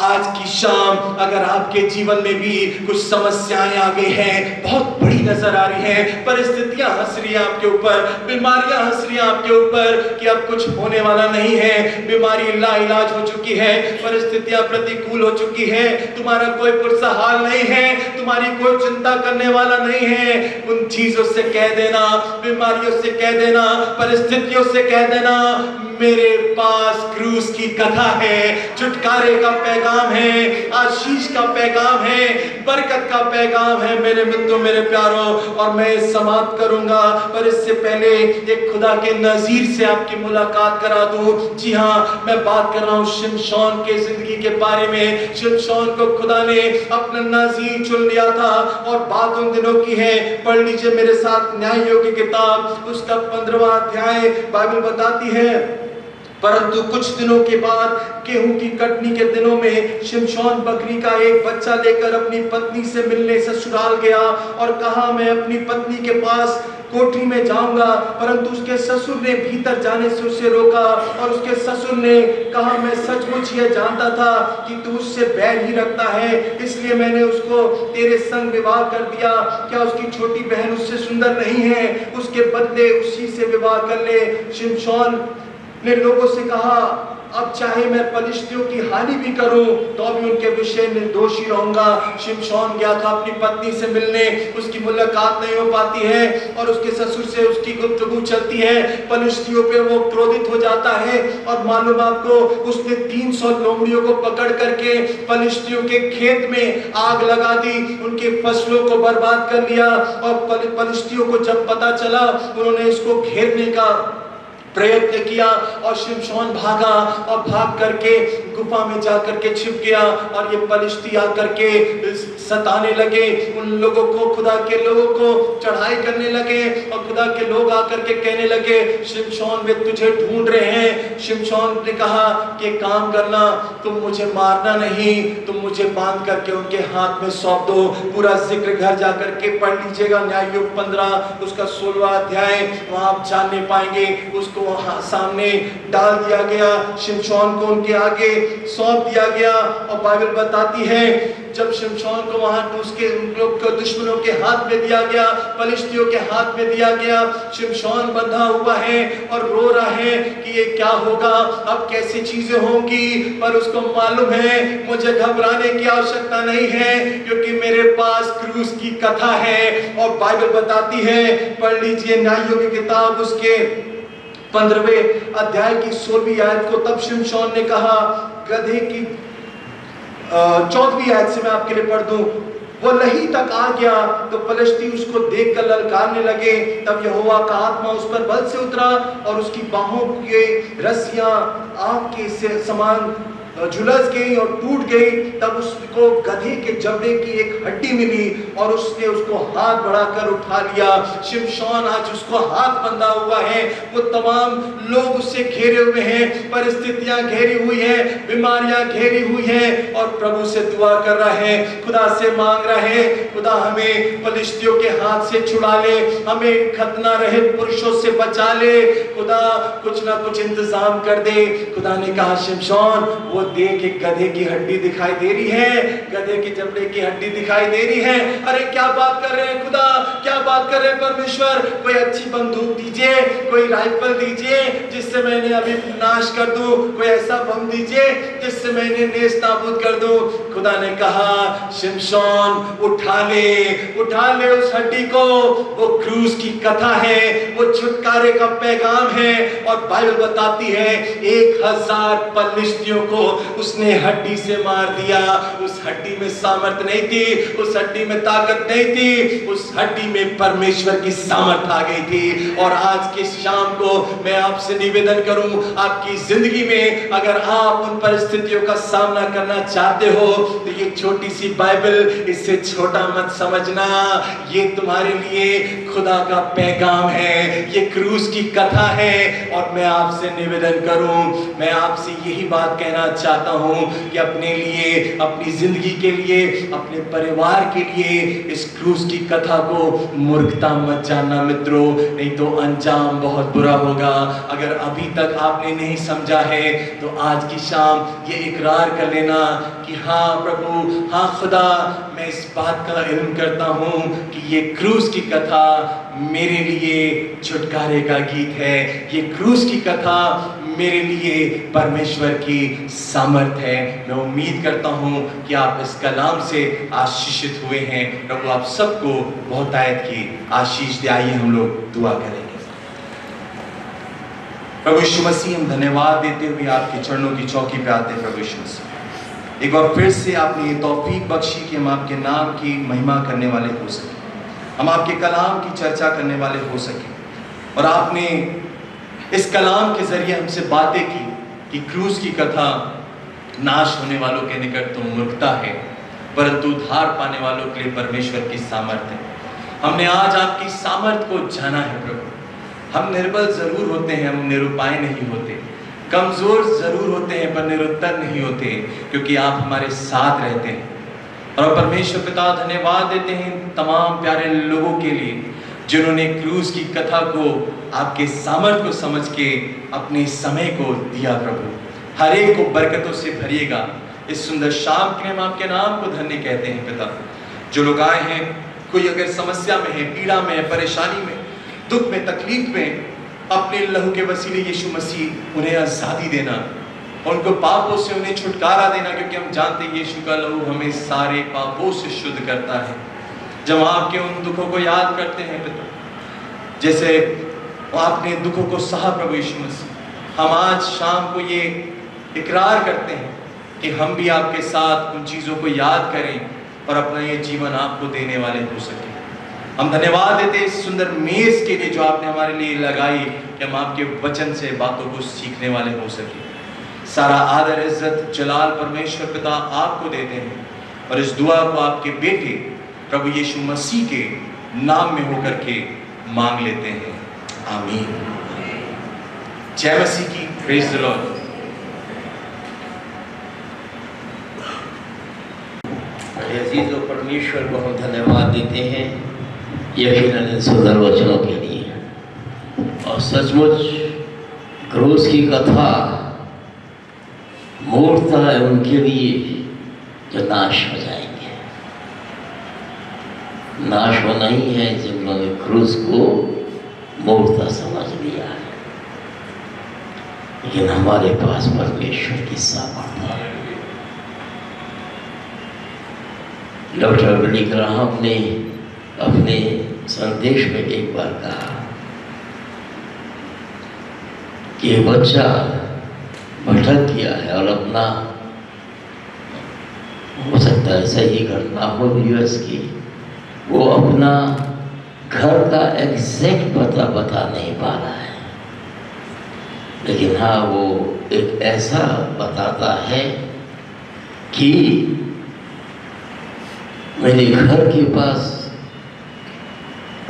E: आज की शाम अगर आपके जीवन में भी कुछ समस्याएं आ गई हैं, बहुत बड़ी नजर आ रही हैं, परिस्थितियां हंस रही हैं आपके ऊपर, बीमारियां हंस रही हैं आपके ऊपर कि अब कुछ होने वाला नहीं है, बीमारी लाइलाज हो चुकी है, परिस्थितियां प्रतिकूल हो चुकी है, तुम्हारा कोई पुरसा हाल नहीं है, तुम्हारी कोई चिंता करने वाला नहीं है, उन चीजों से कह देना, बीमारियों से कह देना, परिस्थितियों से कह देना, मेरे पास क्रूस की कथा है, छुटकारे का पैगाम है, आशीष का पैगाम है, बरकत का पैगाम है मेरे मित्रों, मेरे प्यारों। और मैं समाप्त करूंगा, पर इससे पहले एक खुदा के नजीर से आपकी मुलाकात करा दूं। जी हाँ, मैं बात कर रहा हूं शिमशोन के जिंदगी के बारे में। शिमशोन को खुदा ने अपना नजीर चुन लिया था, और बात उन दिनों की है। पढ़ लीजिए मेरे साथ न्यायों की किताब, उसका 15वां अध्याय। बाइबल बताती है, परंतु कुछ दिनों के बाद गेहूं की कटनी के दिनों में शिमशोन बकरी का एक बच्चा लेकर अपनी पत्नी से मिलने ससुराल गया, और कहा, मैं अपनी पत्नी के पास कोठरी में जाऊंगा। परंतु उसके ससुर ने भीतर जाने से उसे रोका, और उसके ससुर ने कहा, मैं सचमुच यह जानता था कि तू उससे बैर ही रखता है, इसलिए मैंने उसको तेरे संग विवाह कर दिया। क्या उसकी छोटी बहन उससे सुंदर नहीं है? उसके बदले उसी से विवाह कर ले। शिमशोन ने लोगों से कहा अब चाहे मैं पलिश्तियों की हानि भी करूं तो भी उनके विषय निर्दोषी रहूंगा। शिमशोन गया था अपनी पत्नी से मिलने, उसकी मुलाकात नहीं हो पाती है और उसके ससुर से उसकी गुफ्तगू चलती है। पलिश्तियों पे वो क्रोधित हो जाता है और मालूम आपको उसने 300 लोमड़ियों को पकड़ करके पलिश्तियों के खेत में आग लगा दी, उनके फसलों को बर्बाद कर लिया। और पलिश्तियों को जब पता चला उन्होंने इसको घेरने का प्रयत्न किया और शिमशोन भागा और भाग करके गुफा में जा करके छिप गया। और ये पलिश्ती आकर के सताने लगे उन लोगों को, खुदा के लोगों को चढ़ाई करने लगे और खुदा के लोग आकर के कहने लगे शिमशोन वे तुझे ढूंढ रहे हैं। शिमशोन ने कहा कि काम करना, तुम मुझे मारना नहीं, तुम मुझे बांध करके उनके हाथ में सौंप दो। पूरा जिक्र घर जाकर के पढ़ लीजिएगा, न्याययोग 15 उसका 16वां अध्याय, वहां आप जानने पाएंगे। उसको वहां सामने डाल दिया गया, शिमशोन को उनके आगे सौंप दिया गया। और बाइबल बताती है जब शिमशोन को वहां उसके लोग को दुश्मनों के हाथ में दिया गया, पलिश्तियों के हाथ में दिया गया, शिमशोन बंधा हुआ है और रो रहा है कि ये क्या होगा, अब कैसी चीजें होंगी। पर उसको मालूम है मुझे घबराने की आवश्यकता नहीं है क्योंकि मेरे पास क्रूस की कथा है। और बाइबल बताती है, पढ़ लीजिए न्याययोग की किताब उसके 15वें अध्याय की 16वीं आयत को। तब शिमशोन ने कहा गधे की 14वीं आयत से मैं आपके लिए पढ़ दूं, वो लही तक आ गया तो पलिश्ती उसको देखकर ललकारने लगे। तब यहोवा का आत्मा उस पर बल से उतरा और उसकी बाहों के रस्सियां आग के से समान झुलस गई और टूट गई। तब उसको गधे के जबड़े की एक हड्डी मिली और उसने उसको हाथ बढ़ाकर उठा लिया। शिमशोन आज उसको हाथ बंधा हुआ है, वो तमाम लोग उससे घेरे हुए हैं, परिस्थितियां घेरी हुई है, बीमारियां घेरी हुई है और प्रभु से दुआ कर रहा है, खुदा से मांग रहा है खुदा हमें पलिश्तियों के हाथ से छुड़ा ले, हमें खतना रहित पुरुषों से बचा ले, खुदा कुछ ना कुछ इंतजाम कर दे। खुदा ने कहा शिमशोन वो देख एक गधे की हड्डी दिखाई दे रही है, गधे के जबड़े की हड्डी दिखाई दे रही है। अरे क्या बात कर रहे हैं खुदा, क्या बात कर रहे हैं परमेश्वर, कोई अच्छी बंदूक दीजिए, कोई राइफल दीजिए जिससे मैं इन्हें अभी नाश कर दूं, कोई ऐसा बम दीजिए जिससे मैं इन्हें नेस्त नाबूद कर दूं। खुदा ने कहा शिमशोन उठा ले उस हड्डी को, वो क्रूस की कथा है, वो छुटकारे का पैगाम है। और बाइबल बताती है 1000 पलिश्तियों को उसने हड्डी से मार दिया। उस हड्डी में सामर्थ नहीं थी, उस हड्डी में ताकत नहीं थी, उस हड्डी में परमेश्वर की सामर्थ आ गई थी। और आज के शाम को मैं आपसे निवेदन करूं, आपकी जिंदगी में अगर आप उन परिस्थितियों का सामना करना चाहते हो तो ये छोटी सी बाइबल, इससे छोटा मत समझना, ये तुम्हारे लिए खुदा का पैगाम है, ये क्रूस की कथा है। और मैं आपसे निवेदन करूं, मैं आपसे यही बात कहना चाहता हूं कि अपने लिए, अपनी जिंदगी के लिए, अपने परिवार के लिए इस क्रूस की कथा को मूर्खता मत जानना मित्रों, नहीं तो अंजाम बहुत बुरा होगा। अगर अभी तक आपने नहीं समझा है तो आज की शाम ये इकरार कर लेना कि हाँ प्रभु, हाँ खुदा, मैं इस बात का इल्म करता हूं कि ये क्रूस की कथा मेरे लिए छुटकारे का गीत है, ये क्रूस की कथा मेरे लिए परमेश्वर की सामर्थ है। मैं उम्मीद करता हूं कि आप इस कलाम से आशीषित हुए हैं। प्रभु आप सबको बहुतायत की आशीष दे। आइए हम लोग दुआ करेंगे। प्रभु यीशु मसीह, हम धन्यवाद देते हुए आपके चरणों की चौकी पे आते हैं। प्रभु यीशु मसीह, एक बार फिर से आपने ये तौफीक बख्शी कि हम आपके नाम की महिमा करने वाले हो सके, हम आपके कलाम की चर्चा करने वाले हो सके। और आपने इस कलाम के जरिए हमसे बातें की कि क्रूस की कथा नाश होने वालों के निकट तो मूर्खता है, परंतु उद्धार पाने वालों के लिए परमेश्वर की सामर्थ है। हमने आज आपकी सामर्थ को जाना है प्रभु। हम निर्बल जरूर होते हैं, हम निरुपाय नहीं होते, कमजोर जरूर होते हैं पर निरुत्तर नहीं होते, क्योंकि आप हमारे साथ रहते हैं। और परमेश्वर पिता धन्यवाद देते हैं तमाम प्यारे लोगों के लिए जिन्होंने क्रूस की कथा को, आपके सामर्थ को समझ के अपने समय को दिया। प्रभु हर एक को बरकतों से भरिएगा। इस सुंदर शाम के हम आपके नाम को धन्य कहते हैं पिता। जो लोग आए हैं, कोई अगर समस्या में है, पीड़ा में है, परेशानी में, दुख में, तकलीफ में,
C: अपने लहू के वसीले यीशु मसीह उन्हें आज़ादी देना, उनको पापों से उन्हें छुटकारा देना, क्योंकि हम जानते हैं यीशु का लहू हमें सारे पापों से शुद्ध करता है। जब आपके उन दुखों को याद करते हैं पिता, जैसे आपने दुखों को सहा प्रभु यीशु मसीह, हम आज शाम को ये इकरार करते हैं कि हम भी आपके साथ उन चीज़ों को याद करें और अपना ये जीवन आपको देने वाले हो सके। हम धन्यवाद देते हैं इस सुंदर मेज के लिए जो आपने हमारे लिए लगाई, कि हम आपके वचन से बातों को सीखने वाले हो सके। सारा आदर इज्जत जलाल परमेश्वर पिता आपको देते हैं और इस दुआ को आपके बेटे प्रभु यीशु मसीह के नाम में होकर के मांग लेते हैं, आमीन। जय मसीह की, प्रेज द लॉर्ड।
B: अजीजों, परमेश्वर को हम धन्यवाद देते हैं यकीनन इन सुंदर वचनों के लिए। और सचमुच क्रूस की कथा मूर्ता है उनके लिए जो नाश हो जाएंगे। नाश होना ही है जिन्होंने क्रूस को मूर्ता समझ लिया है। लेकिन हमारे पास परमेश्वर की सामर्थ्य है। डॉक्टर बिली ग्राहम ने अपने संदेश में एक बार कहा कि बच्चा भटक गया है और अपना, हो सकता है सही घटना हो यूएस की, वो अपना घर का एग्जैक्ट पता बता नहीं पा रहा है, लेकिन हाँ वो एक ऐसा बताता है कि मेरे घर के पास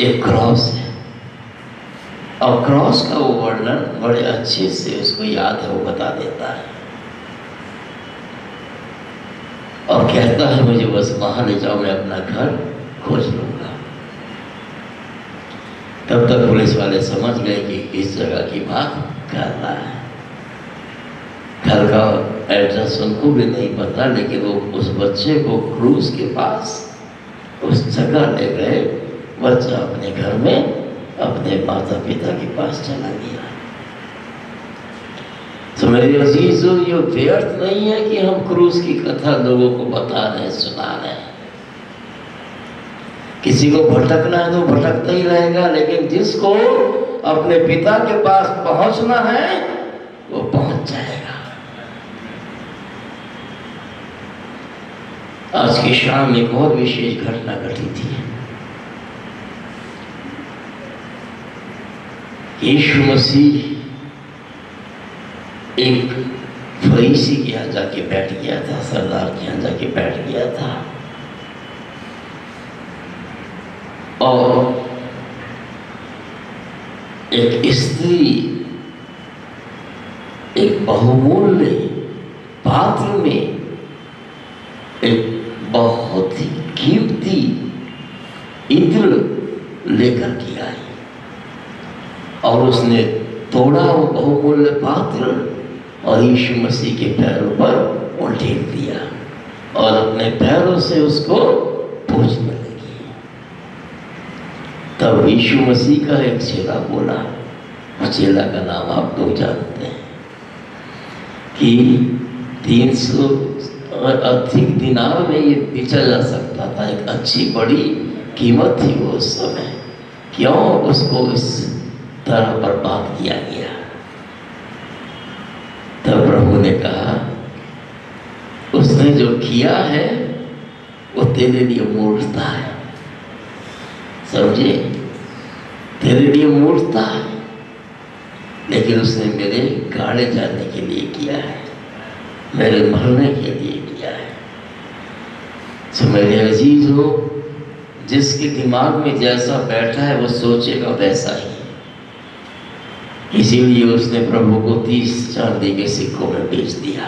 B: एक क्रॉस है, और क्रॉस का वो वर्णन बड़े अच्छे से उसको याद है, वो बता देता है और कहता है मुझे बस वहां ले जाओ, मैं अपना घर खोज लूंगा। तब तक पुलिस वाले समझ गए कि इस जगह की बात कर रहा है। घर का एड्रेस उनको भी नहीं पता, लेकिन वो उस बच्चे को क्रूस के पास उस जगह ले गए। बच्चा अपने घर में अपने माता पिता के पास चला गया। तो मेरे अजीजों, ये व्यर्थ नहीं है कि हम क्रूस की कथा लोगों को बता रहे, सुना रहे। किसी को भटकना है तो भटकता ही रहेगा, लेकिन जिसको अपने पिता के पास पहुंचना है वो पहुंच जाएगा। आज की शाम एक और विशेष घटना घटी थी। यीशु मसीह एक फरीसी के यहाँ जाके बैठ गया था, सरदार के यहाँ जाके बैठ गया था, और एक स्त्री एक बहुमूल्य पात्र में एक बहुत ही कीमती इत्र लेकर के आई, और उसने तोड़ा वो बहुमूल्य पात्र और यीशु मसीह के पैरों पर उल्टेल दिया और अपने पैरों से उसको पोंछने लगी। तब यीशु मसीह का एक चेला बोला, चेला का नाम आप लोग जानते हैं, कि 300 और अधिक दिनार में ये बेचा जा सकता था। एक अच्छी बड़ी कीमत थी वो उस समय। क्यों उसको इस तरह बर्बाद किया गया? तब प्रभु ने कहा, उसने जो किया है वो तेरे लिए मूर्खता है। समझे? तेरे लिए मूर्खता है, लेकिन उसने मेरे गाड़े जाने के लिए किया है, मेरे मरने के लिए किया है। तो मेरे अजीज हो, जिसके दिमाग में जैसा बैठा है वो सोचेगा वैसा ही। इसीलिए उसने प्रभु को 30 चांदी के सिक्कों में बेच दिया।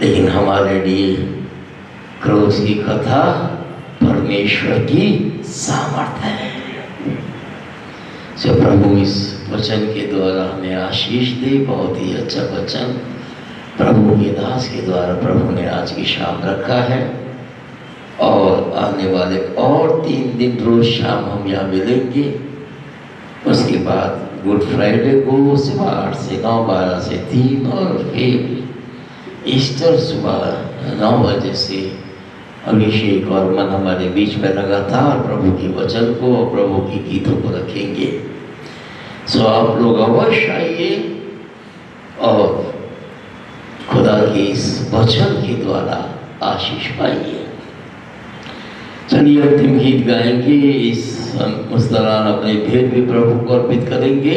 B: लेकिन हमारे लिए क्रूस की कथा परमेश्वर की सामर्थ्य है। जो प्रभु इस वचन के द्वारा हमें आशीष दे। बहुत ही अच्छा वचन प्रभु के दास के द्वारा प्रभु ने आज की शाम रखा है, और आने वाले और 3 दिन रोज शाम हम यहाँ मिलेंगे उसके बाद गुड फ्राइडे को सुबह 8 से 9, 12 से 3, और फिर ईस्टर सुबह 9 बजे से अभिषेक और मन हमारे बीच में लगातार प्रभु के वचन को और प्रभु के गीतों को रखेंगे। सो आप लोग अवश्य आइए और खुदा के इस वचन के द्वारा आशीष पाइए। चलिए अंतिम गीत गाएंगे। उस दौरान अपने भेद भी प्रभु को अर्पित करेंगे।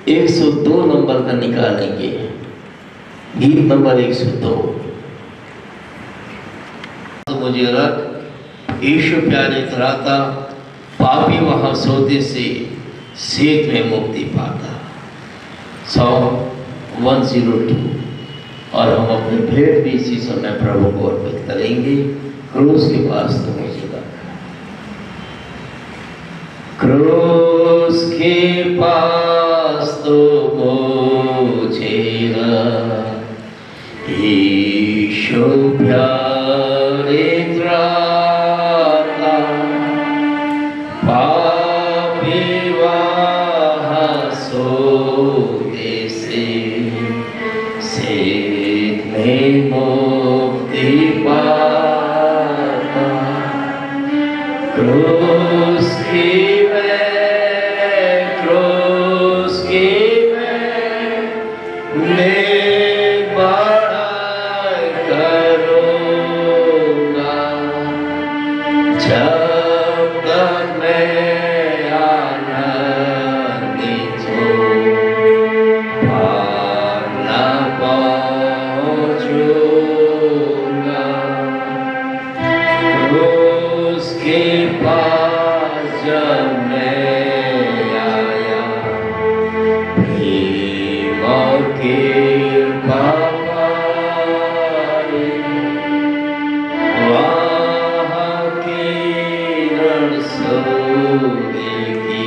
B: 102 नंबर का निकालेंगे, गीत नंबर 102। तो मुझे रख यीशु प्यारे त्राता, पापी वहां सोते से सेत में मुक्ति पाता। Psalm 102। और हम अपने भेंट भी इसी समय प्रभु को अर्पित करेंगे। क्रूस के पास तो मुझे रख, क्रूस के पास तो मुझे रख, यीशु प्यारे त्राता, पापी वहाँ सोते से सेत में मुक्ति पाता। क्रूस की मैं बड़ाई करूँगा, जब तक मैं आनंदित हूँ, पार न पहुँचूँगा। क्रूस के पास जब मैं आया, प्रेम और कृपा पाई, वहाँ किरण सूर्य की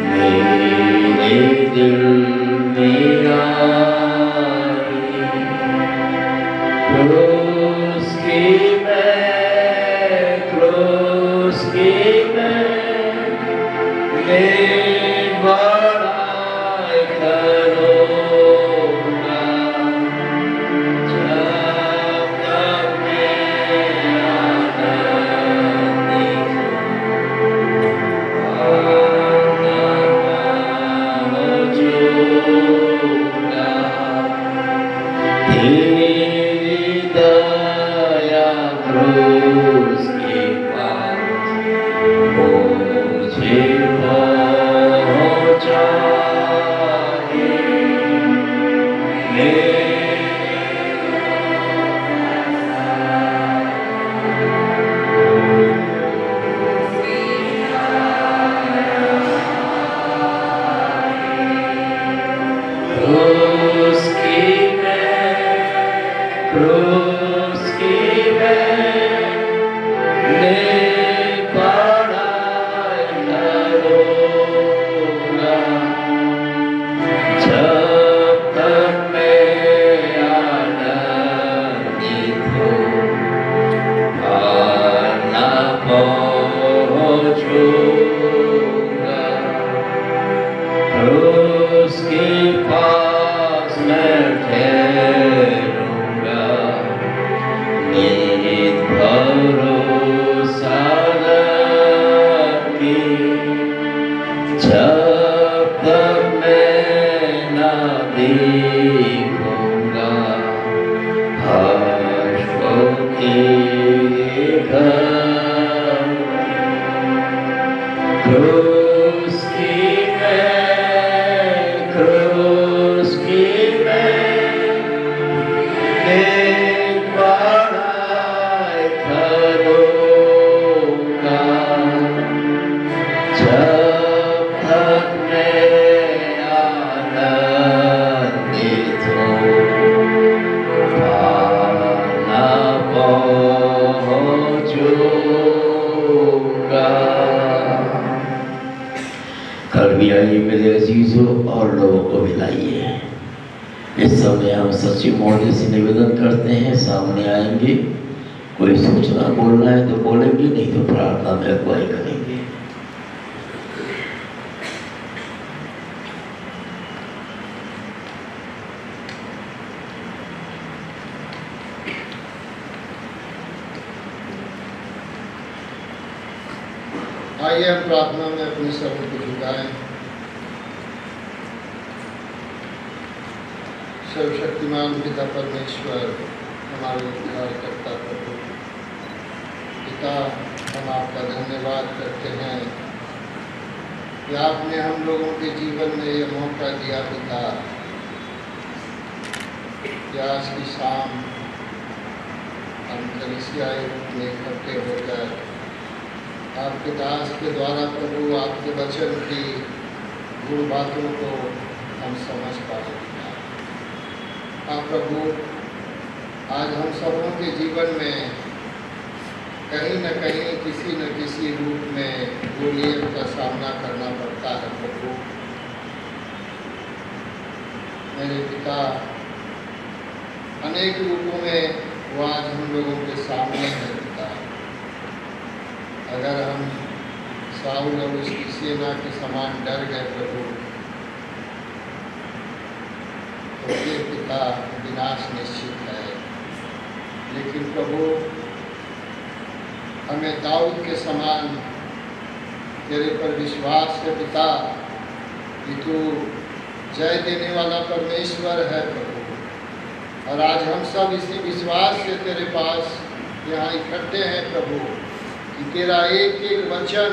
B: मेरे दिल में आई। क्रूस की मैं बड़ाई करूँगा, जब तक मैं आनंदित पहुँचूँगा। तेरी दया क्रूस के पास मुझे पहुँचाए। क्रूस की मैं बड़ाई करूँगा, जब तक मैं आनंदित हूँ, पार न पहुँचूँगा। क्रूस के पास मैं ठहरूँगा, निहित भरोसा रखी, जब तक मैं न देखूँगा हर्ष को तेरे घर। क्रूस की मैं बड़ाई करूँगा, जब तक मैं आनंदित हूँ, पार न पहुँचूँगा। कल भी आइए मेरे अजीजों और लोगों को मिलाइए। इस समय हम सच्ची मोहल्ले से निवेदन करते हैं, सामने आएंगे। कोई सूचना बोलना है तो बोलेंगे, नहीं तो प्रार्थना में अगुवाई करेंगे।
F: आइए हम प्रार्थना में अपने शब्द को झुकाएं। सर्वशक्तिमान पिता परमेश्वर, हमारे उद्धारकर्ता प्रभु पिता, हम आपका धन्यवाद करते हैं कि आपने हम लोगों के जीवन में ये मौका दिया पिता कि आज की शाम हम कलीसियाई रूप में इकट्ठे होकर आपके दास के द्वारा प्रभु आपके वचन की गुण बातों को हम समझ पाए। आप प्रभु, आज हम सबों के जीवन में कहीं न कहीं किसी न किसी रूप में गोलियत का सामना करना पड़ता है प्रभु। मेरे पिता, अनेक रूपों में वो आज हम लोगों के सामने है पिता। अगर हम साउल और उसकी सेना के समान डर गए प्रभु, तो फिर पिता विनाश निश्चित है। लेकिन प्रभु, हमें दाऊद के समान तेरे पर विश्वास है पिता कि तू जय देने वाला परमेश्वर है प्रभु। और आज हम सब इसी विश्वास से तेरे पास यहाँ इकट्ठे हैं प्रभु कि तेरा एक एक वचन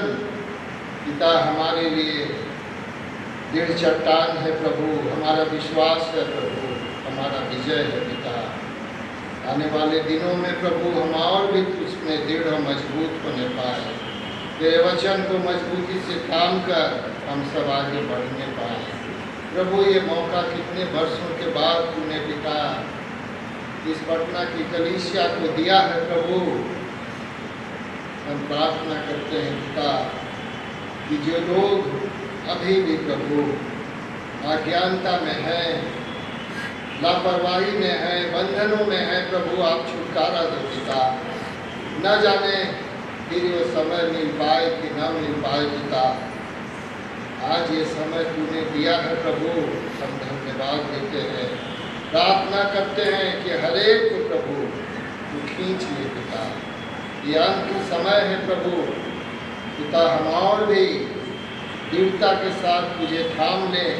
F: पिता हमारे लिए दृढ़ चट्टान है प्रभु, हमारा विश्वास है प्रभु, हमारा विजय है पिता। आने वाले दिनों में प्रभु हम और भी उसमें दृढ़ और मजबूत होने पाए, तेरे वचन को मजबूती से थाम कर हम सब आगे बढ़ने पाए प्रभु। ये मौका कितने वर्षों के बाद तूने पिता इस पटना की कलीसिया को दिया है प्रभु। हम प्रार्थना करते हैं पिता कि जो लोग अभी भी प्रभु अज्ञानता में है, लापरवाही में है, बंधनों में है प्रभु, आप छुटकारा दो पिता। न जाने फिर वो समय मिल पाए कि न मिल पाए पिता। आज ये समय तूने दिया है प्रभु, हम धन्यवाद देते हैं। प्रार्थना करते हैं कि हर एक को प्रभु तू खींच ले पिता। ये अंतिम समय है प्रभु पिता, हम और भी दृढ़ता के साथ तुझे थाम लें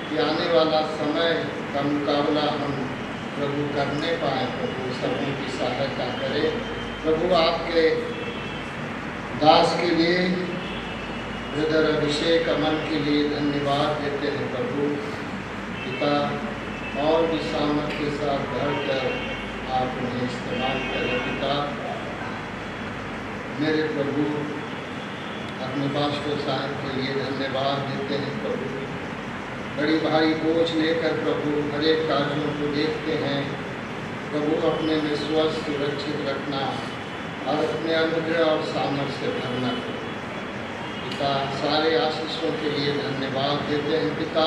F: कि आने वाला समय का मुकाबला हम प्रभु करने पाए प्रभु। सबों की सहायता करें प्रभु। आपके दास के लिए, ब्रदर अभिषेक अमन के लिए धन्यवाद देते हैं प्रभु पिता। और भी सामर्थ्य के साथ भरकर आप उन्हें इस्तेमाल करें पिता। मेरे प्रभु, अपने पास्टर साहब के लिए धन्यवाद देते हैं प्रभु। बड़ी भारी बोझ लेकर प्रभु हर एक कार्यों को देखते हैं प्रभु। अपने में स्वस्थ सुरक्षित रखना और अपने अनुग्रह और सामर्थ्य से भरना पिता। सारे आशीषों के लिए धन्यवाद देते हैं पिता।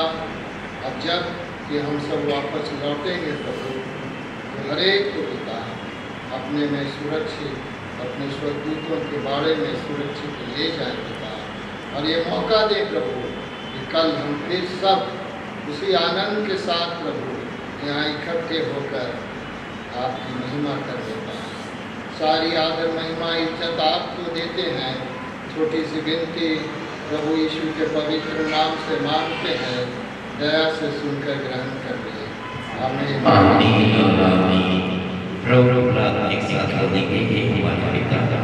F: अब जब कि हम सब वापस लौटेंगे प्रभु, तो हर एक को पिता अपने में सुरक्षित, अपने स्वर्गदूतों के बारे में सुरक्षित ले जाए पिता। और ये मौका दे प्रभु कि कल हम फिर सब उसी आनंद के साथ प्रभु यहाँ इकट्ठे होकर आपकी महिमा करने पाए। सारी आदर महिमा इज्जत आपको देते हैं। छोटी सी विनती प्रभु यीशु के पवित्र नाम से मांगते हैं, दया से सुनकर ग्रहण कर लिए। आमीन
B: आमीन और आमीन। प्रभु प्रार्थना एक साथ बोलेंगे, हे हमारे पिता।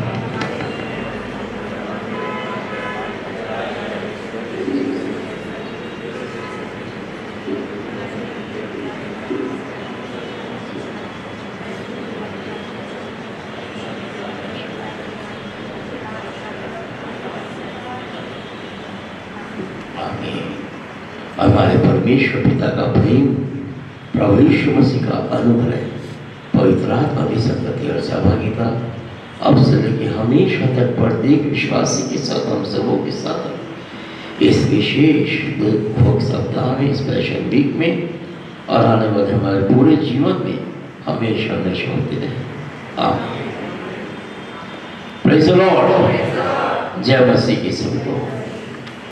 B: हमारे परमेश्वर पिता का प्रेम, प्रभु यीशु मसीह का अनुग्रह, पवित्र आत्मा की संगति और सहभागिता अब से लेके हमेशा तक प्रत्येक विश्वासी के साथ, हम सबों के साथ इस विशेष भोग सप्ताह में, स्पेशल वीक में और आने वाले हमारे पूरे जीवन में हमेशा हमेशा होते रहे। आमीन। Praise the Lord. जय मसीह की सबको।